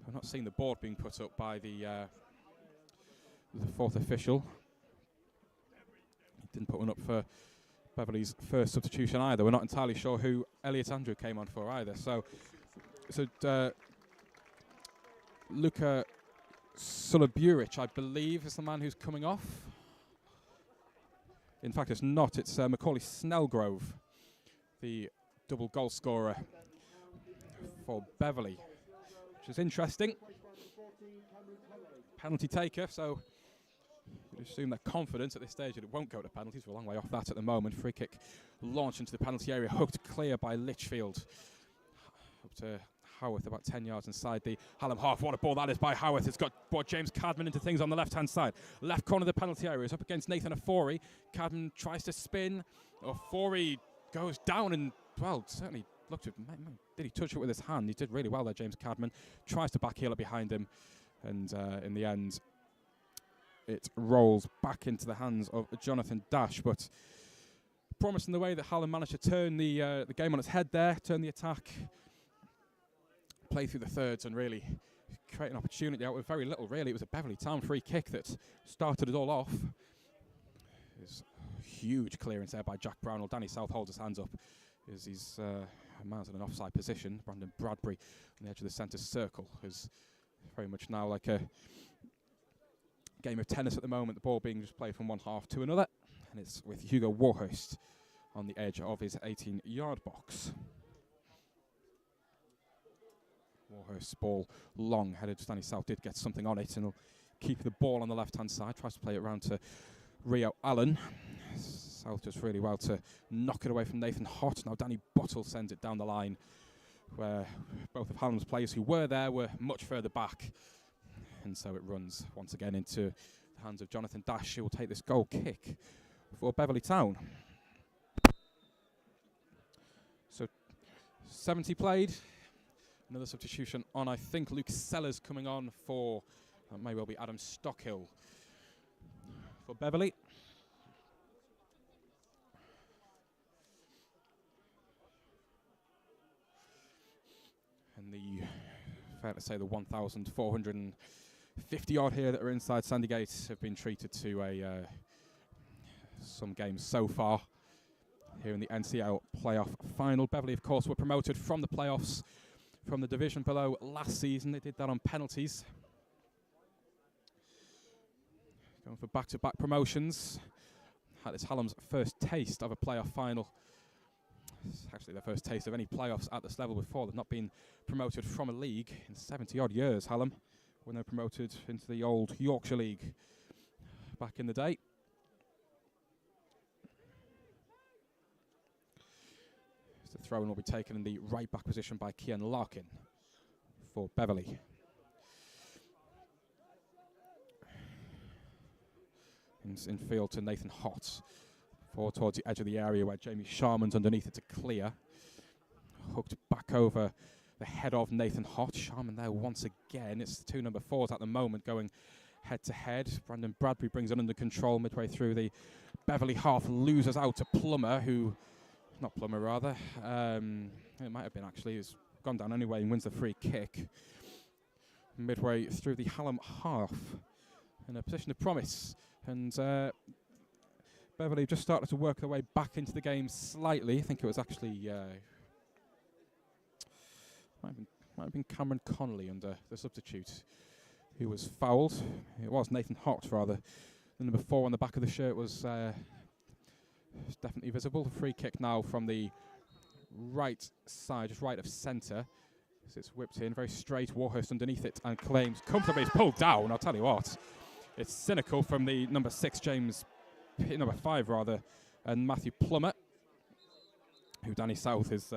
I've not seen the board being put up by the fourth official. He didn't put one up for Beverley's first substitution either. We're not entirely sure who Elliot Andrew came on for either. So Luka Sulaburic, I believe, is the man who's coming off. In fact, it's not. It's Macaulay Snellgrove, the double goal scorer for Beverley, which is interesting. Penalty taker, so you'd assume they're confident at this stage that it won't go to penalties. We're a long way off that at the moment. Free kick launched into the penalty area, hooked clear by Litchfield. Up to Howarth about 10 yards inside the Hallam half. What a ball that is by Howarth. It's brought James Cadman into things on the left-hand side. Left corner of the penalty area is up against Nathan Ofori. Cadman tries to spin. Ofori goes down and, well, certainly looked at, did he touch it with his hand? He did really well there, James Cadman. Tries to backheel it behind him, and in the end, it rolls back into the hands of Jonathan Dash, but promising the way that Hallam managed to turn the game on its head there, turn the attack, play through the thirds, and really create an opportunity out with very little, really. It was a Beverley Town free kick that started it all off. There's a huge clearance there by Jack Brownell. Danny South holds his hands up as he's miles in an offside position. Brandon Bradbury on the edge of the centre circle is very much now like a game of tennis at the moment. The ball being just played from one half to another, and it's with Hugo Warhurst on the edge of his 18-yard box. Warhurst's ball long headed. Danny South did get something on it, and he'll keep the ball on the left-hand side. Tries to play it around to Rio Allen. South does really well to knock it away from Nathan Hott. Now Danny Buttle sends it down the line, where both of Hallam's players who were there were much further back. And so it runs once again into the hands of Jonathan Dash, who will take this goal kick for Beverley Town. So 70 played. Another substitution on, I think, Luke Sellers coming on for, that may well be Adam Stockhill for Beverley. And fair to say, the 1,450 odd here that are inside Sandygate have been treated to some games so far here in the NCEL playoff final. Beverley, of course, were promoted from the playoffs from the division below last season. They did that on penalties. Going for back-to-back promotions. That is Hallam's first taste of a playoff final. It's actually their first taste of any playoffs at this level before. They've not been promoted from a league in 70-odd years, Hallam, when they were promoted into the old Yorkshire League back in the day. The throw-in will be taken in the right-back position by Kian Larkin for Beverley. In field to Nathan Hott. Forward towards the edge of the area where Jamie Sharman's underneath it to clear. Hooked back over the head of Nathan Hott. Sharman there once again. It's the two number 4s at the moment going head-to-head. Brandon Bradbury brings it under control midway through the Beverley half. Loses out to Plummer, who... Not Plummer, rather. It might have been, actually. He's gone down anyway and wins the free kick. Midway through the Hallam half. In a position of promise. And Beverley just started to work their way back into the game slightly. I think it was actually... might have been Cameron Connolly under the substitute who was fouled. It was Nathan Hott, rather. The number 4 on the back of the shirt was... It's definitely visible. A free kick now from the right side, just right of centre. As it's whipped in, very straight. Warhurst underneath it and claims comfortably. It's pulled down. I'll tell you what. It's cynical from the number 6, number 5 rather, and Matthew Plummer, who Danny South is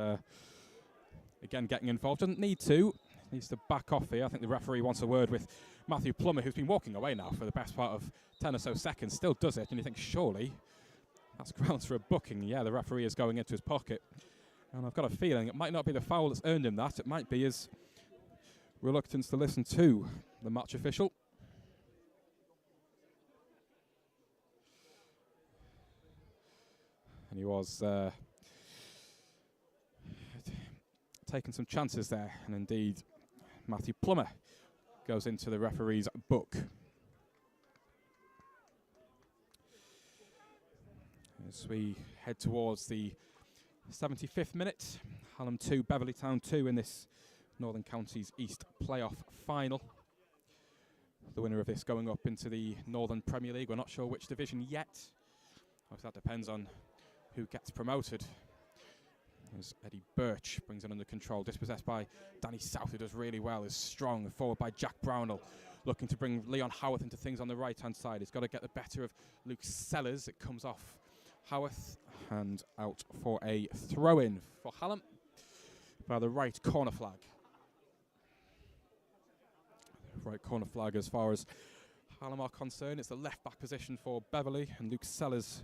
again getting involved. Doesn't need to. Needs to back off here. I think the referee wants a word with Matthew Plummer, who's been walking away now for the best part of 10 or so seconds. Still does it, and you think, surely that's grounds for a booking. Yeah, the referee is going into his pocket. And I've got a feeling it might not be the foul that's earned him that. It might be his reluctance to listen to the match official. And he was taking some chances there. And indeed, Matthew Plummer goes into the referee's book. As we head towards the 75th minute, Hallam 2, Beverley Town 2 in this Northern Counties East playoff final. The winner of this going up into the Northern Premier League. We're not sure which division yet. That depends on who gets promoted. As Eddie Birch brings it under control, dispossessed by Danny South, who does really well, is strong, forward by Jack Brownell, looking to bring Leon Howarth into things on the right-hand side. He's got to get the better of Luke Sellers. It comes off Howarth and out for a throw-in for Hallam by the right corner flag. right corner flag as far as Hallam are concerned. It's the left back position for Beverley, and Luke Sellers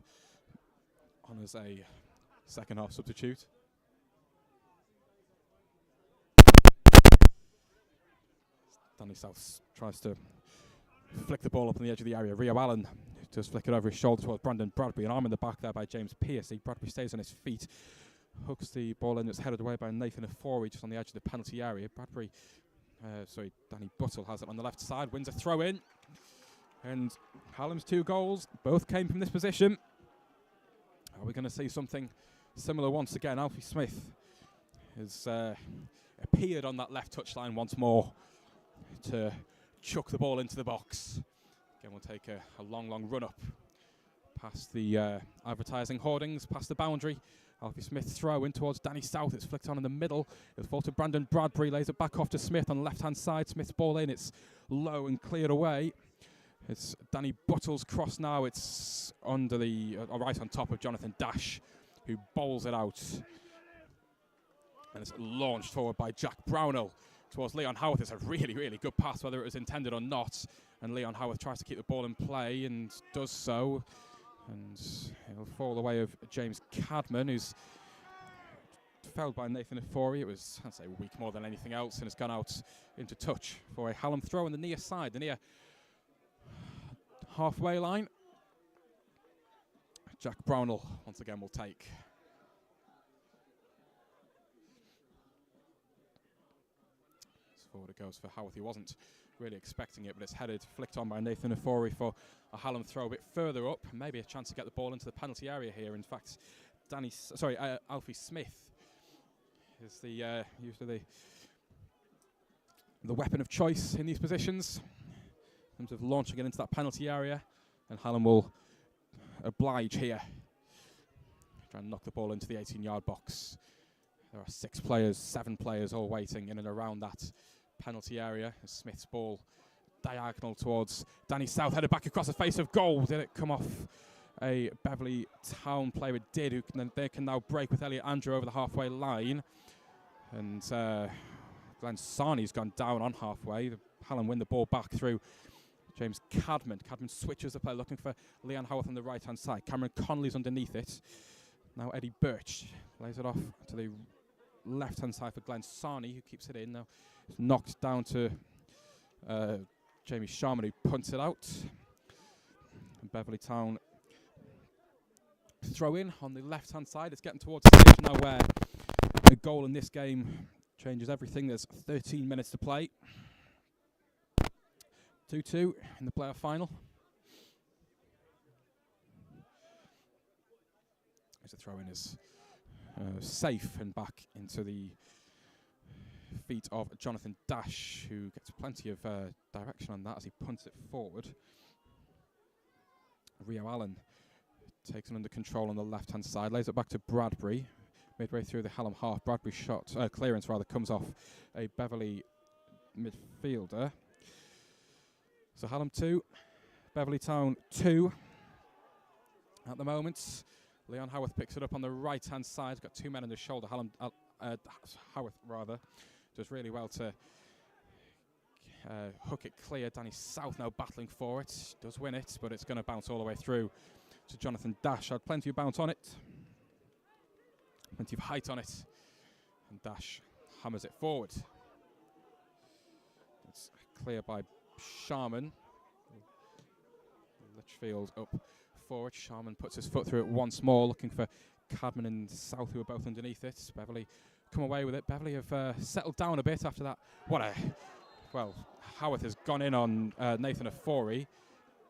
on as a second half substitute. Danny South tries to flick the ball up on the edge of the area. Rio Allen does flick it over his shoulder towards Brandon Bradbury. An arm in the back there by James Pearcey. Bradbury stays on his feet, hooks the ball in. It's headed away by Nathan Afori just on the edge of the penalty area. Danny Buttle has it on the left side, wins a throw in. And Hallam's 2 goals both came from this position. Are we going to see something similar once again? Alfie Smith has appeared on that left touchline once more to chuck the ball into the box. Again, we'll take a long run up past the advertising hoardings, past the boundary. Alfie Smith throw in towards Danny South. It's flicked on in the middle. It's fall to Brandon Bradbury. Lays it back off to Smith on the left-hand side. Smith's ball in. It's low and cleared away. It's Danny Buttle's cross now. It's under the right on top of Jonathan Dash, who bowls it out. And it's launched forward by Jack Brownell towards Leon Howarth. It's a really good pass, whether it was intended or not. And Leon Howarth tries to keep the ball in play and does so. And it'll fall the way of James Cadman, who's fouled by Nathan Afori. It was, I'd say, weak more than anything else, and has gone out into touch for a Hallam throw on the near side, the near halfway line. Jack Brownell once again will take. Forward it goes for Howarth. He wasn't really expecting it, but it's headed, flicked on by Nathan Afori for a Hallam throw a bit further up. Maybe a chance to get the ball into the penalty area here. In fact, Alfie Smith is usually the weapon of choice in these positions in terms of launching it into that penalty area, and Hallam will oblige here. Try and knock the ball into the 18-yard box. There are 7 players all waiting in and around that penalty area. Smith's ball diagonal towards Danny South, headed back across the face of goal. Did it come off a Beverley Town player? It did. They can now break with Elliot Andrew over the halfway line. And Glenn Sarney's gone down on halfway. Hallam win the ball back through James Cadman. Cadman switches the play, looking for Leon Howarth on the right-hand side. Cameron Connolly's underneath it. Now Eddie Birch lays it off to the left-hand side for Glenn Sarney, who keeps it in. Now it's knocked down to Jamie Sharman, who punts it out. And Beverley Town throw in on the left-hand side. It's getting towards the stage now where a goal in this game changes everything. There's 13 minutes to play. 2-2 in the playoff final. As the throw-in is safe and back into the feet of Jonathan Dash, who gets plenty of direction on that as he punts it forward. Rio Allen takes it under control on the left-hand side, lays it back to Bradbury. Midway through the Hallam half, Bradbury clearance comes off a Beverley midfielder. So Hallam 2, Beverley Town 2 at the moment. Leon Howarth picks it up on the right-hand side. He's got 2 men on his shoulder. Howarth does really well to hook it clear. Danny South now battling for it. Does win it, but it's going to bounce all the way through to Jonathan Dash. Had plenty of bounce on it. Plenty of height on it. And Dash hammers it forward. It's clear by Sharman. Litchfield up forward. Sharman puts his foot through it once more, looking for Cadman and South, who are both underneath it. Beverley come away with it. Beverley have settled down a bit after that. Howarth has gone in on Nathan Afori.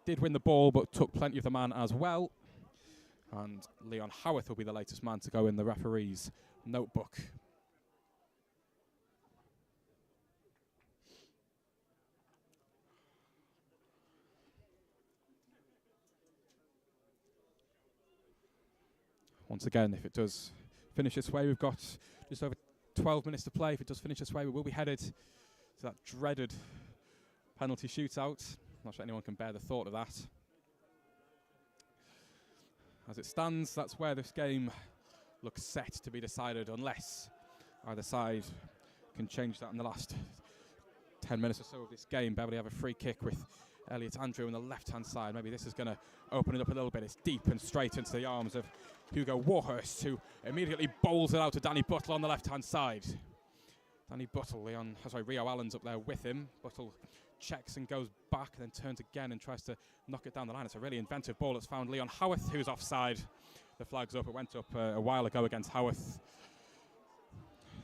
Did win the ball, but took plenty of the man as well. And Leon Howarth will be the latest man to go in the referee's notebook. Once again, if it does finish this way, we've got just over 12 minutes to play. If it does finish this way, we will be headed to that dreaded penalty shootout. I'm not sure anyone can bear the thought of that. As it stands, that's where this game looks set to be decided, unless either side can change that in the last 10 minutes or so of this game. Beverley have a free kick with Elliot Andrew on the left-hand side. Maybe this is going to open it up a little bit. It's deep and straight into the arms of Hugo Warhurst, who immediately bowls it out to Danny Buttle on the left-hand side. Danny Buttle, Rio Allen's up there with him. Buttle checks and goes back and then turns again and tries to knock it down the line. It's a really inventive ball. It's found Leon Howarth, who's offside. The flag's up. It went up a while ago against Howarth.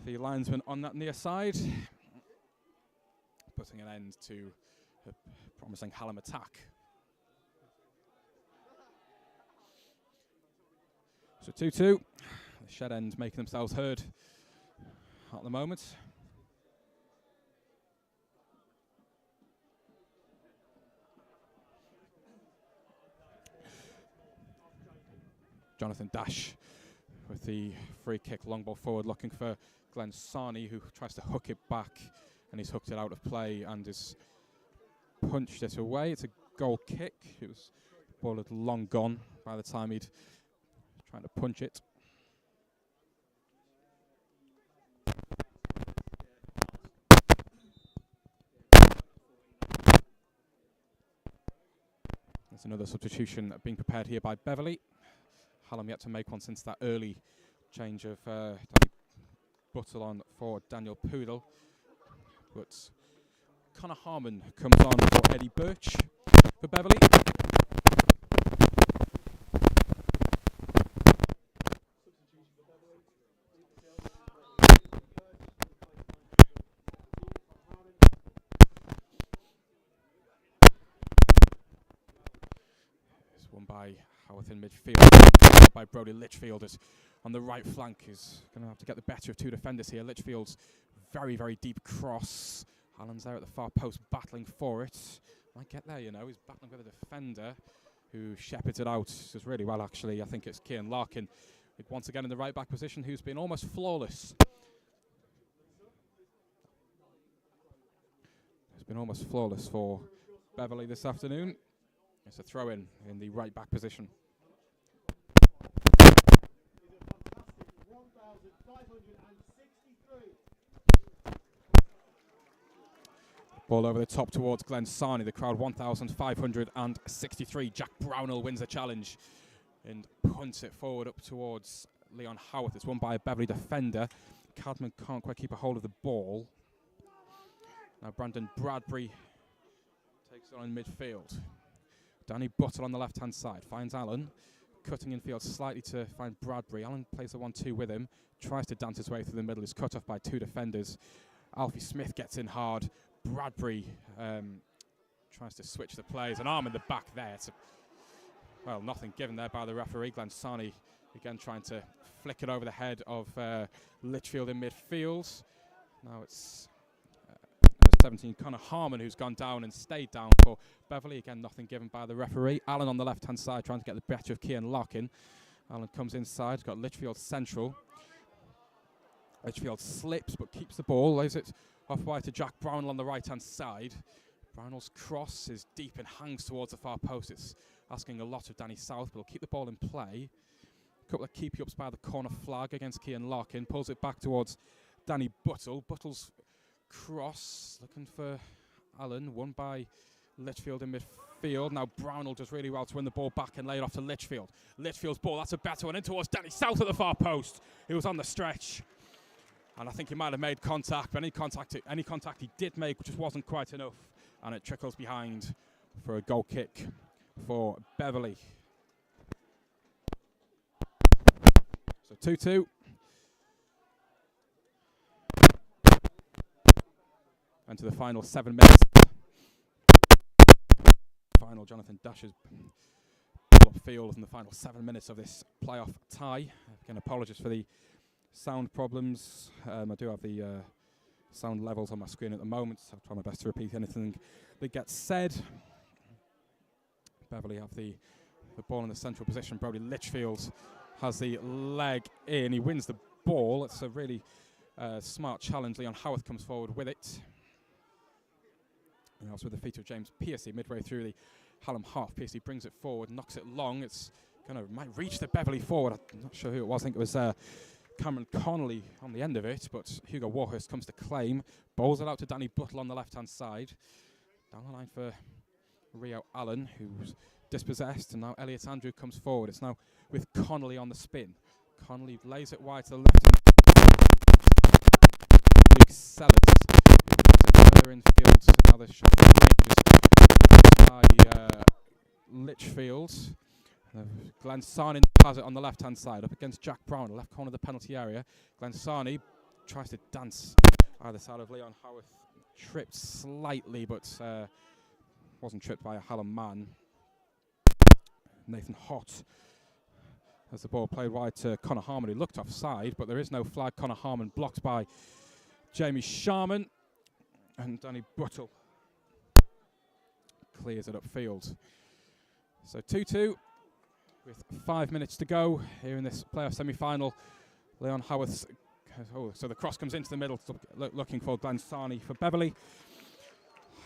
The linesman on that near side, putting an end to a promising Hallam attack. So 2-2. The Shed End making themselves heard at the moment. Jonathan Dash with the free kick, long ball forward, looking for Glenn Sarney, who tries to hook it back, and he's hooked it out of play and has punched it away. It's a goal kick. It was the ball had long gone by the time he'd trying to punch it. There's another substitution being prepared here by Beverley. Hallam yet to make one since that early change of Danny Buttle on for Daniel Poodle. But Connor Harmon comes on for Eddie Birch for Beverley. It's won by Howarth in midfield, by Brody Litchfield is on the right flank. Is going to have to get the better of two defenders here. Litchfield's very, very deep cross. Hallam's there at the far post battling for it. Might get there, you know. He's battling with a defender who shepherds it out. Does really well, actually. I think it's Cian Larkin, once again in the right back position, who's been almost flawless. He's been almost flawless for Beverley this afternoon. It's a throw-in in the right back position. Ball over the top towards Glenn Sarney. The crowd 1,563. Jack Brownell wins the challenge and punts it forward up towards Leon Howarth. It's won by a Beverley defender. Cadman can't quite keep a hold of the ball. Now Brandon Bradbury takes it on in midfield. Danny Buttle on the left-hand side finds Allen, cutting infield slightly to find Bradbury. Allen plays the 1-2 with him, tries to dance his way through the middle. Is cut off by two defenders. Alfie Smith gets in hard. Bradbury tries to switch the plays. An arm in the back there. It's nothing given there by the referee. Glenn Sarney again trying to flick it over the head of Litchfield in midfield. Now it's 17, Connor Harmon, who's gone down and stayed down for Beverley. Again, nothing given by the referee. Allen on the left-hand side trying to get the better of Cian Larkin. Allen comes inside, got Litchfield central. Litchfield slips but keeps the ball, lays it off wide to Jack Brownell on the right-hand side. Brownell's cross is deep and hangs towards the far post. It's asking a lot of Danny South, but he'll keep the ball in play. A couple of keepy-ups by the corner flag against Cian Larkin. Pulls it back towards Danny Buttle. Buttle's cross, looking for Allen, won by Litchfield in midfield. Now Brownell does really well to win the ball back and lay it off to Litchfield. Litchfield's ball, that's a better one, in towards Danny South at the far post. He was on the stretch, and I think he might have made contact, but any contact he did make just wasn't quite enough, and it trickles behind for a goal kick for Beverley. So 2-2. And to the final 7 minutes. Final Jonathan Dash's ball upfield in the final 7 minutes of this playoff tie. Again, apologies for the sound problems. I do have the sound levels on my screen at the moment, so I'll try my best to repeat anything that gets said. Beverley have the ball in the central position. Brody Litchfield has the leg in. He wins the ball. It's a really smart challenge. Leon Howarth comes forward with it. And also with the feet of James Piercy midway through the Hallam half. Piercy brings it forward, knocks it long. It's might reach the Beverley forward. I'm not sure who it was. I think it was Cameron Connolly on the end of it, but Hugo Warhurst comes to claim. Bowls it out to Danny Butler on the left-hand side. Down the line for Rio Allen, who's dispossessed, and now Elliot Andrew comes forward. It's now with Connolly on the spin. Connolly lays it wide to the left. Luke Sellers further in field. Now the shot by Litchfield. Glenn Sarney has it on the left-hand side, up against Jack Brown, left corner of the penalty area. Glenn Sarney tries to dance either side of Leon Howarth. Tripped slightly, but wasn't tripped by a Hallam man. Nathan Hott has the ball played wide to Connor Harmon, who looked offside, but there is no flag. Connor Harmon blocked by Jamie Sharman, and Danny Buttle clears it upfield. So 2-2 with 5 minutes to go here in this playoff semi-final. Leon Howarth, so the cross comes into the middle, looking for Glenn Sarney for Beverley.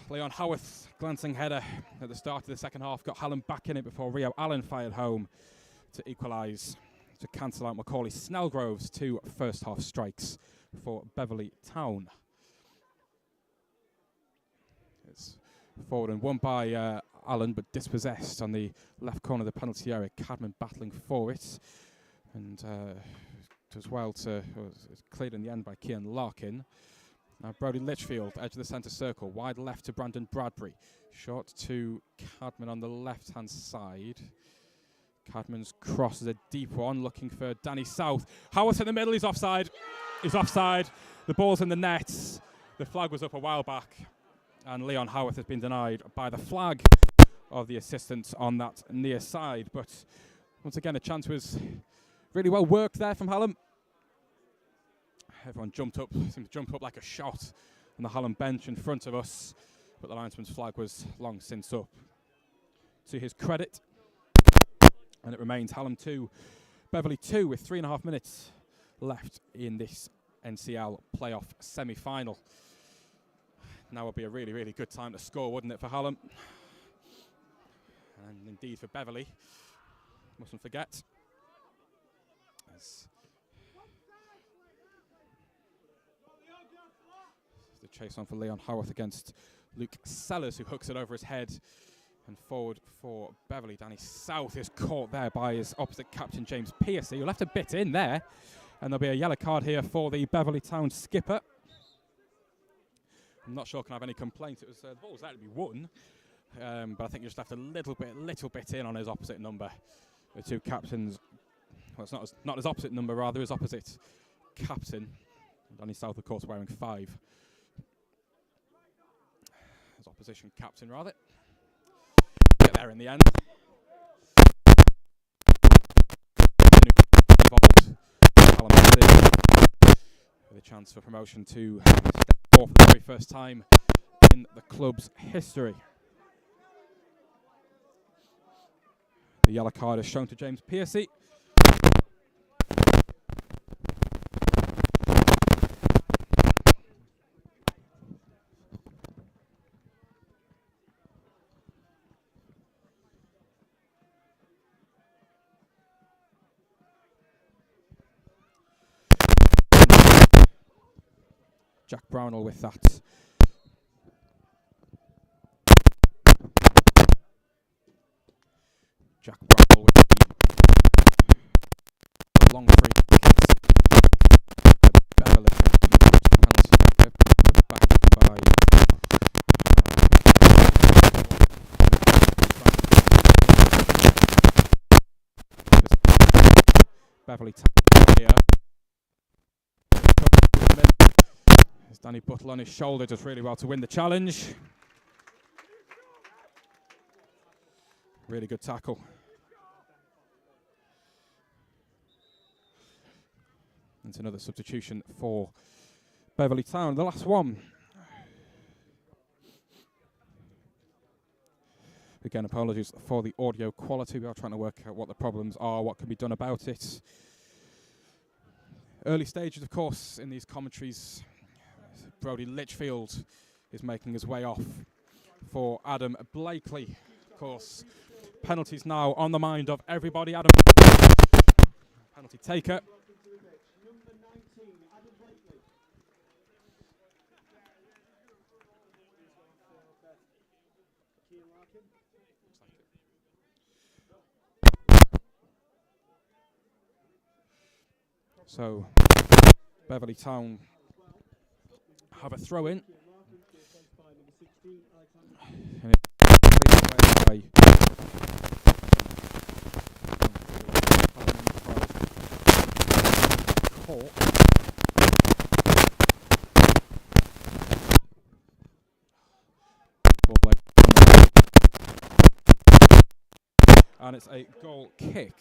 Leon Howarth's glancing header at the start of the second half got Hallam back in it before Rio Allen fired home to equalise, to cancel out Macaulay Snellgrove's 2 first half strikes for Beverley Town. It's forward and won by Allen, but dispossessed on the left corner of the penalty area. Cadman battling for it, and as well it's cleared in the end by Cian Larkin. Now Brody Litchfield, edge of the centre circle, wide left to Brandon Bradbury. Short to Cadman on the left-hand side. Cadman's cross is a deep one, looking for Danny South. Howarth in the middle, he's offside. He's offside. The ball's in the nets. The flag was up a while back, and Leon Howarth has been denied by the flag of the assistant on that near side. But once again, a chance was really well worked there from Hallam. Everyone seemed to jump up like a shot on the Hallam bench in front of us, but the linesman's flag was long since up. To his credit, and it remains Hallam 2, Beverley 2 with 3.5 minutes left in this NCEL playoff semi-final. Now would be a really, really good time to score, wouldn't it, for Hallam? And indeed for Beverley. Mustn't forget. As the chase on for Leon Howarth against Luke Sellers, who hooks it over his head. And forward for Beverley. Danny South is caught there by his opposite captain, James Piercy, who left a bit in there. And there'll be a yellow card here for the Beverley Town skipper. I'm not sure can I have any complaints. It was the ball was there to be won, but I think you just left a little bit in on his opposite number. The two captains, well, it's not his opposite number, rather his opposite captain. Danny South, of course, wearing 5. His opposition captain, rather. Get there in the end. With a chance for promotion to step 4 for the very first time in the club's history. The yellow card is shown to James Piercy. Jack Brownell with that. Jack Brownell with the long free kick. Beverley penalty back by Beverley here. There's Danny Butler on his shoulder, does really well to win the challenge. Really good tackle. It's another substitution for Beverley Town. The last one. Again, apologies for the audio quality. We are trying to work out what the problems are, what can be done about it. Early stages, of course, in these commentaries. Brody Litchfield is making his way off for Adam Blakely. Of course, penalties now on the mind of everybody. Adam, penalty taker. So Beverley Town have a throw in. And it's played away by Court. And it's a goal kick.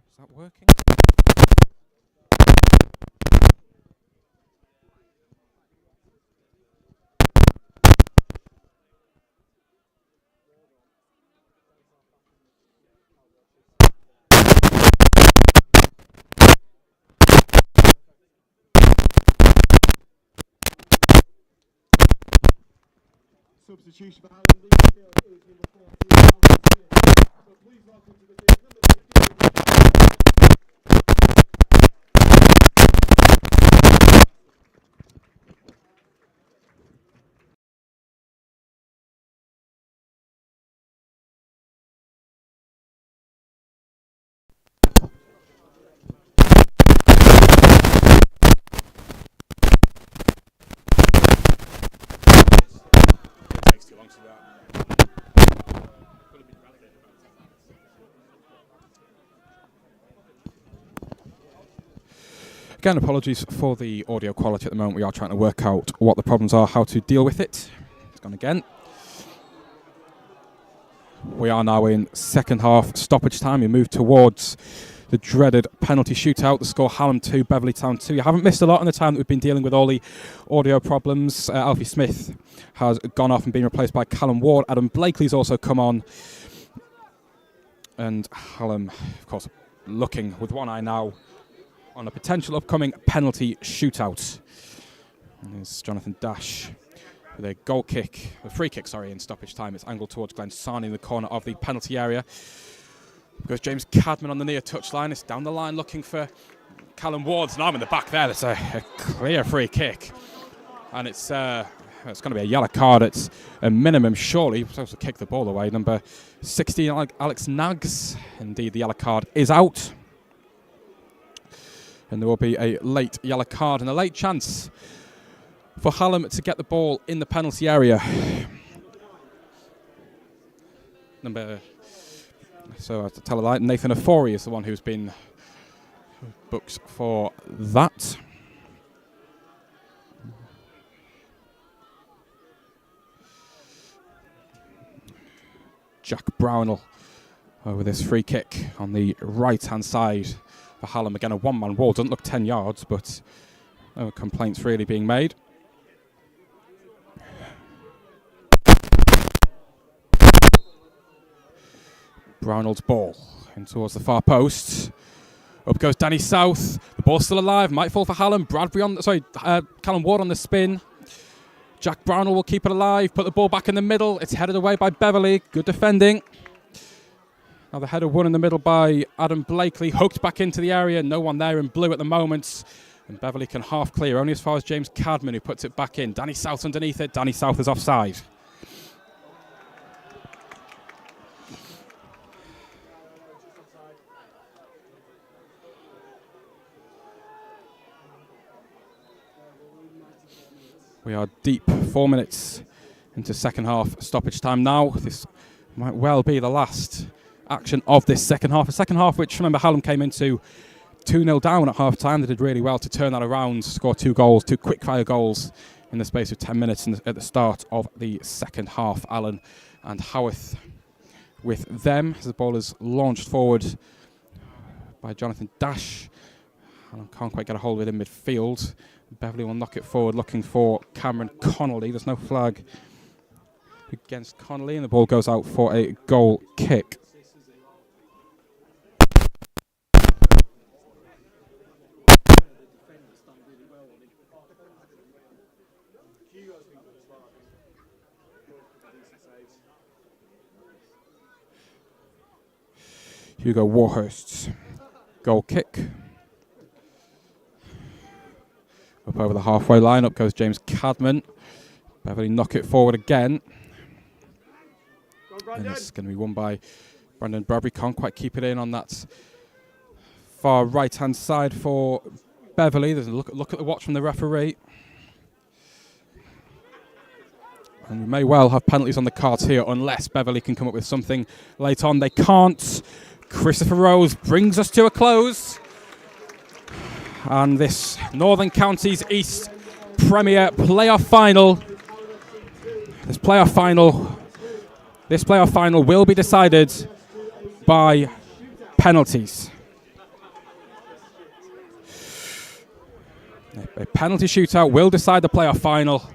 Is that working? Substitution for Hallam is number 14. So please welcome to the field number 15. Again, apologies for the audio quality at the moment. We are trying to work out what the problems are, how to deal with it. It's gone again. We are now in second half stoppage time. We move towards the dreaded penalty shootout. The score: Hallam 2, Beverley Town 2. You haven't missed a lot in the time that we've been dealing with all the audio problems. Alfie Smith has gone off and been replaced by Callum Ward. Adam Blakely's also come on. And Hallam, of course, looking with one eye now on a potential upcoming penalty shootout. And there's Jonathan Dash with a goal kick, a free kick, sorry, in stoppage time. It's angled towards Glenn Sarney in the corner of the penalty area. Goes James Cadman on the near touchline. It's down the line looking for Callum Ward's arm in the back there. That's a clear free kick. And it's going to be a yellow card. It's a minimum, surely. He's supposed to kick the ball away. Number 16, Alex Nags. Indeed, the yellow card is out. And there will be a late yellow card and a late chance for Hallam to get the ball in the penalty area. So to tell a lie, Nathan Afori is the one who's been booked for that. Jack Brownell with his free kick on the right-hand side for Hallam. Again, a one-man wall. Doesn't look 10 yards, but no complaints really being made. Brownell's ball in towards the far post. Up goes Danny South. The ball's still alive. Might fall for Hallam. Callum Ward on the spin. Jack Brownell will keep it alive. Put the ball back in the middle. It's headed away by Beverley. Good defending. Now the header won in the middle by Adam Blakely. Hooked back into the area. No one there in blue at the moment. And Beverley can half clear. Only as far as James Cadman, who puts it back in. Danny South underneath it. Danny South is offside. We are deep 4 minutes into second half stoppage time now. This might well be the last action of this second half. A second half which, remember, Hallam came into 2-0 down at half time. They did really well to turn that around, score 2 goals, 2 quick-fire goals in the space of 10 minutes at the start of the second half. Allen and Howarth with them as the ball is launched forward by Jonathan Dash. Hallam can't quite get a hold of it in midfield. Beverley will knock it forward looking for Cameron Connolly. There's no flag against Connolly, and the ball goes out for a goal kick. Hugo Warhurst's goal kick. Up over the halfway line, up goes James Cadman. Beverley knock it forward again. And it's going to be won by Brandon Bradbury. Can't quite keep it in on that far right-hand side for Beverley. There's a look at the watch from the referee. And we may well have penalties on the cards here unless Beverley can come up with something late on. They can't. Christopher Rose brings us to a close. And this Northern Counties East Premier playoff final. This playoff final will be decided by penalties. A penalty shootout will decide the playoff final.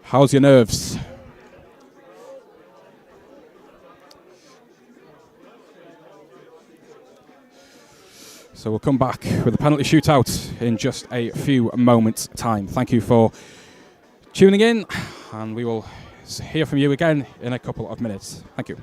How's your nerves? So we'll come back with a penalty shootout in just a few moments' time. Thank you for tuning in, and we will hear from you again in a couple of minutes. Thank you.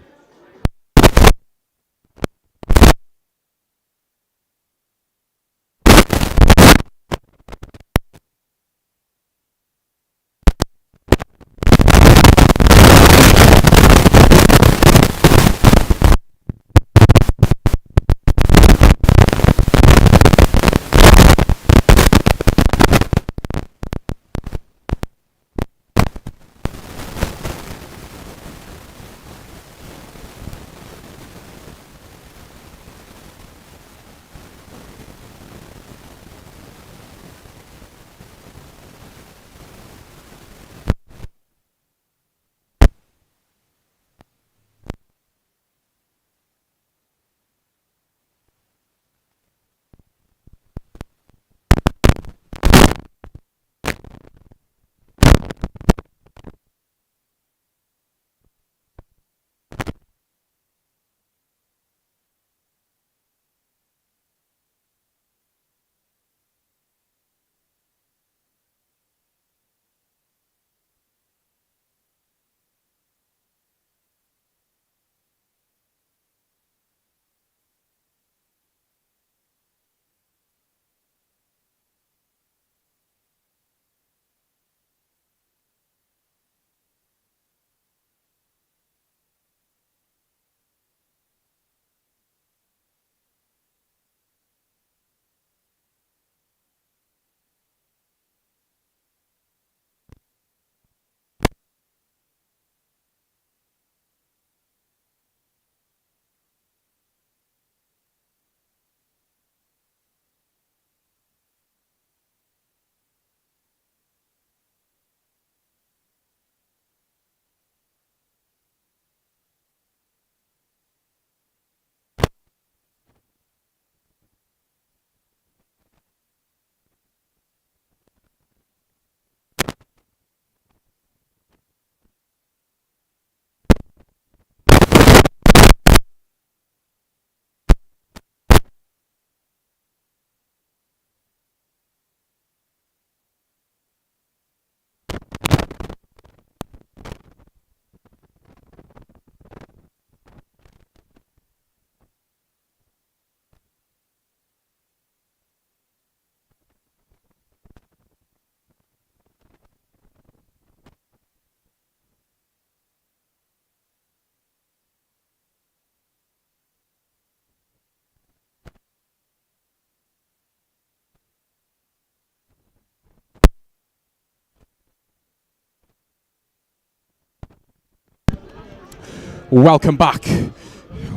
Welcome back.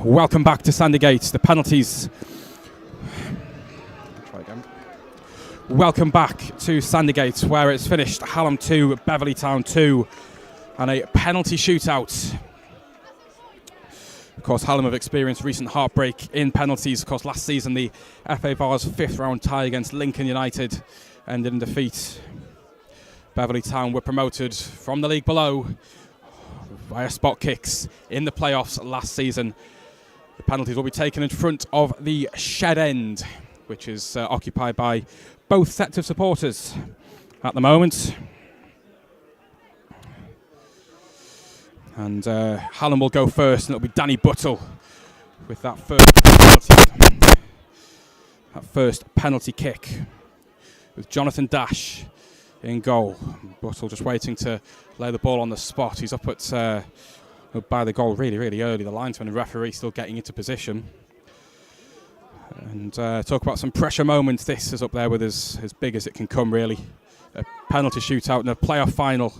Welcome back to Sandygate. The penalties. Try again. Welcome back to Sandygate, where it's finished Hallam 2, Beverley Town 2, and a penalty shootout. Of course, Hallam have experienced recent heartbreak in penalties. Of course, last season the FA Vars 5th round tie against Lincoln United ended in defeat. Beverley Town were promoted from the league below via spot kicks in the playoffs last season. The penalties will be taken in front of the shed end, which is occupied by both sets of supporters at the moment. And Hallam will go first, and it'll be Danny Buttle with that first penalty kick, with Jonathan Dash in goal. Buttle just waiting to lay the ball on the spot. He's up by the goal really early. The linesman and referee still getting into position. And talk about some pressure moments. This is up there with as big as it can come, really. A penalty shootout and a playoff final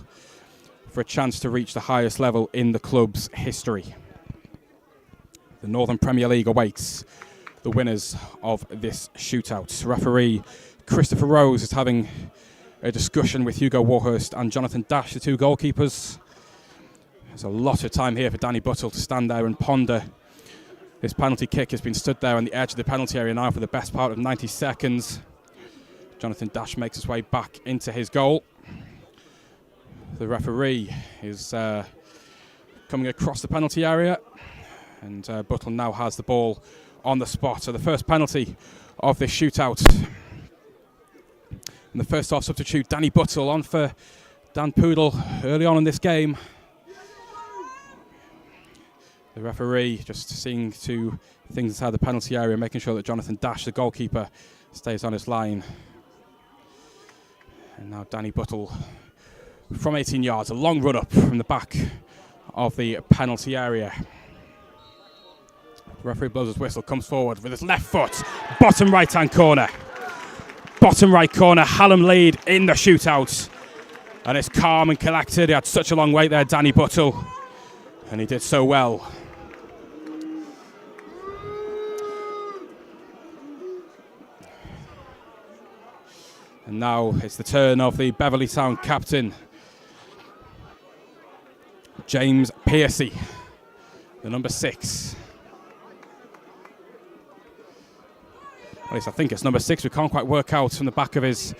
for a chance to reach the highest level in the club's history. The Northern Premier League awaits the winners of this shootout. Referee Christopher Rose is having a discussion with Hugo Warhurst and Jonathan Dash, the two goalkeepers. There's a lot of time here for Danny Buttle to stand there and ponder. This penalty kick has been stood there on the edge of the penalty area now for the best part of 90 seconds. Jonathan Dash makes his way back into his goal. The referee is coming across the penalty area, and Buttle now has the ball on the spot. So the first penalty of this shootout. And the first off substitute, Danny Buttle, on for Dan Poodle early on in this game. The referee just seeing to things inside the penalty area, making sure that Jonathan Dash, the goalkeeper, stays on his line. And now Danny Buttle from 18 yards, a long run up from the back of the penalty area. The referee blows his whistle, comes forward with his left foot, bottom right hand corner. Bottom right corner, Hallam lead in the shootout. And it's calm and collected. He had such a long wait there, Danny Buttle, and he did so well. And now it's the turn of the Beverley Town captain, James Piercy, the number 6. At least I think it's number 6. We can't quite work out from the back of his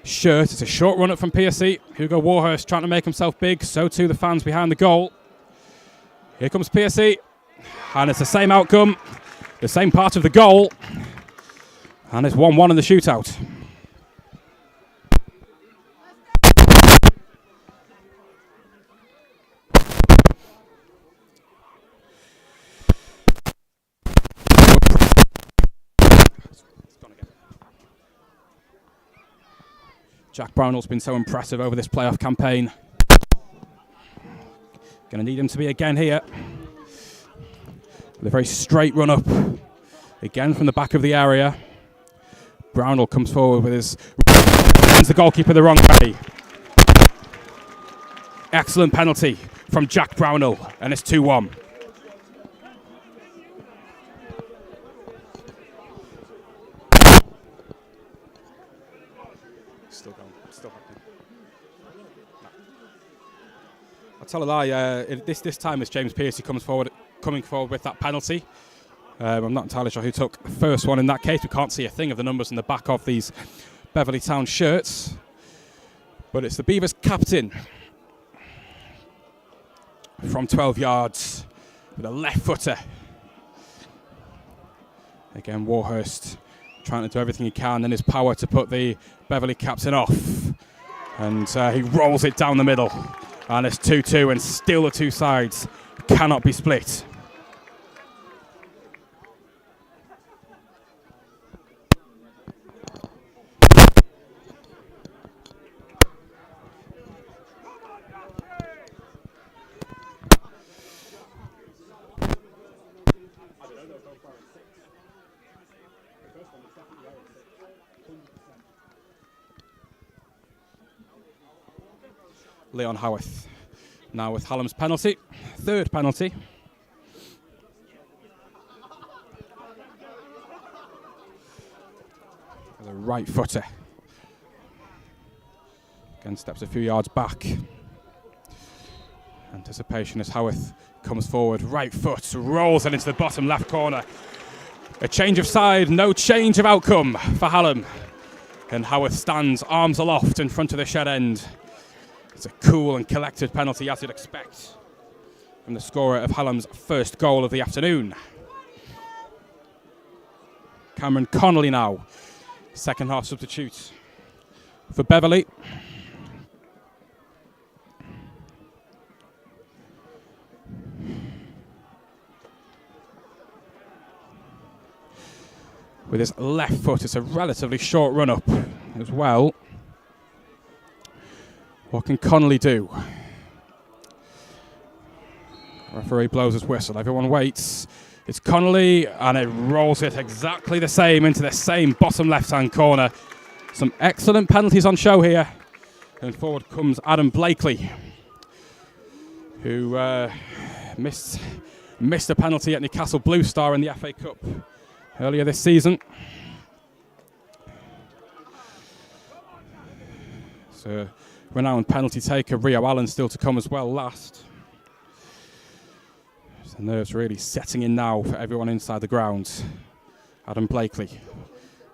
shirt. It's a short run up from Piercy. Hugo Warhurst trying to make himself big. So too the fans behind the goal. Here comes Piercy. And it's the same outcome. The same part of the goal. And it's 1-1 in the shootout. Jack Brownell's been so impressive over this playoff campaign. Going to need him to be again here. With a very straight run up. Again from the back of the area. Brownell comes forward with his... sends the goalkeeper the wrong way. Excellent penalty from Jack Brownell. And it's 2-1. Still going. Still happening. No. I'll tell a lie. This time as James Piercy coming forward with that penalty. I'm not entirely sure who took the first one in that case. We can't see a thing of the numbers in the back of these Beverley Town shirts. But it's the Beavers captain from 12 yards with a left footer. Again, Warhurst trying to do everything he can in his power to put the Beverley captain off. And he rolls it down the middle. And it's 2-2, and still the two sides cannot be split. Leon Howarth now with Hallam's penalty, third penalty. The right footer Again, steps a few yards back. Anticipation as Howarth comes forward. Right foot, rolls it into the bottom left corner. A change of side, no change of outcome for Hallam. And Howarth stands arms aloft in front of the shed end. It's a cool and collected penalty, as you'd expect from the scorer of Hallam's first goal of the afternoon. Cameron Connolly now, second half substitute for Beverley. With his left foot, it's a relatively short run up as well. What can Connolly do? Referee blows his whistle. Everyone waits. It's Connolly, and it rolls it exactly the same into the same bottom left-hand corner. Some excellent penalties on show here. And forward comes Adam Blakely, who missed a penalty at Newcastle Blue Star in the FA Cup earlier this season. So, renowned penalty taker Rio Allen still to come as well last. The nerves really setting in now for everyone inside the ground. Adam Blakely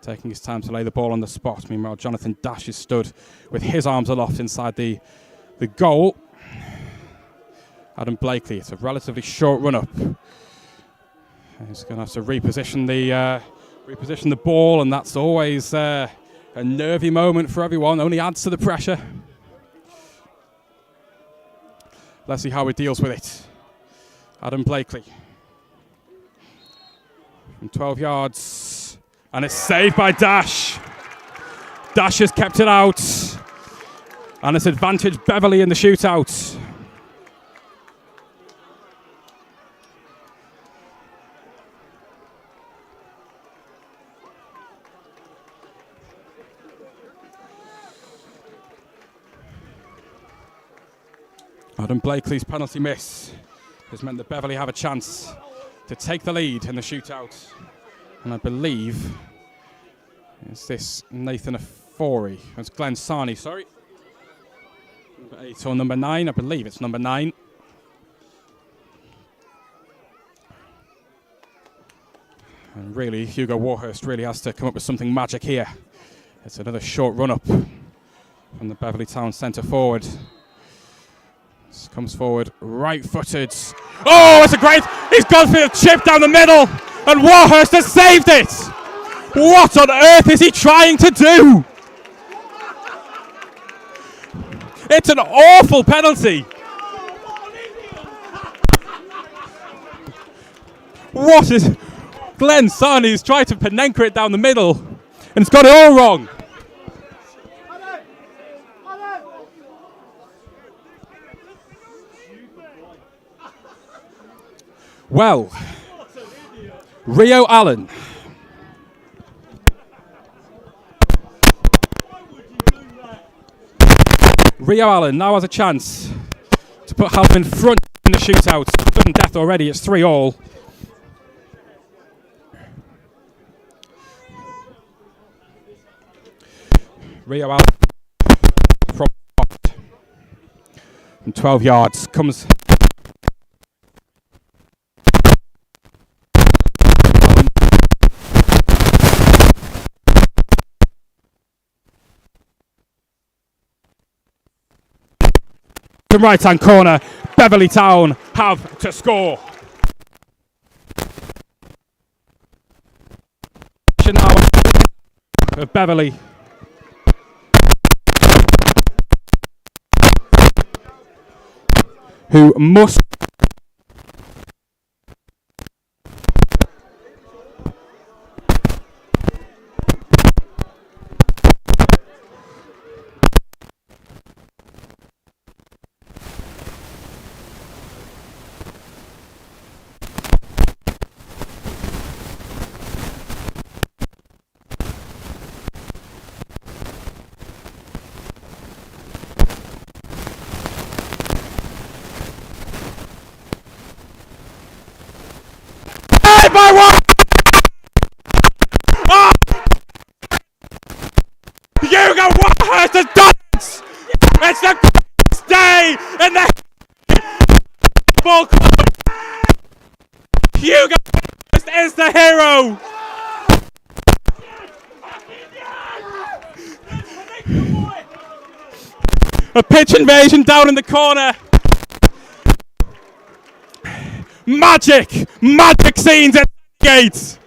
taking his time to lay the ball on the spot. Meanwhile, Jonathan Dash is stood with his arms aloft inside the goal. Adam Blakely, it's a relatively short run up. He's going to have to reposition the ball, and that's always a nervy moment for everyone. Only adds to the pressure. Let's see how he deals with it. Adam Blakely from 12 yards, and it's saved by Dash. Dash has kept it out, and it's advantage Beverley in the shootout. Adam Blakely's penalty miss has meant that Beverley have a chance to take the lead in the shootout. And I believe, is this Nathan Afori? It's Glenn Sarney, sorry. Number 8 or number 9, I believe it's number 9. And really, Hugo Warhurst really has to come up with something magic here. It's another short run-up from the Beverley Town centre forward. Comes forward, right-footed. Oh, it's a great... He's gone for a chip down the middle, and Warhurst has saved it. What on earth is he trying to do? It's an awful penalty. What is... Glenn Sarney's tried to Panenka it down the middle, and it's got it all wrong. Well, Rio Allen. Rio Allen now has a chance to put Hallam in front in the shootout. Sudden death already, it's 3-all. Rio Allen from 12 yards comes... right hand corner, Beverley Town have to score. Of Beverley. Who must It's the greatest day in the Football Club. Hugo is the hero. A pitch invasion down in the corner. Magic scenes at the gates.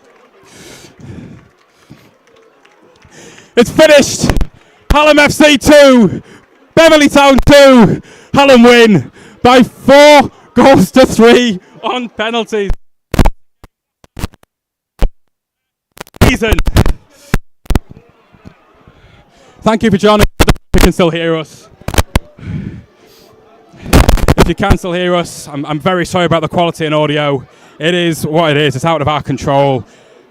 It's finished. Hallam FC 2, Beverley Town 2. Hallam win by 4-3 on penalties. Thank you for joining us. You can still hear us. If you can still hear us, I'm very sorry about the quality in audio. It is what it is. It's out of our control.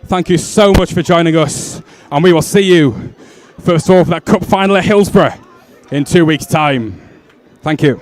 Thank you so much for joining us, and we will see you first of all for that cup final at Hillsborough in 2 weeks' time. Thank you.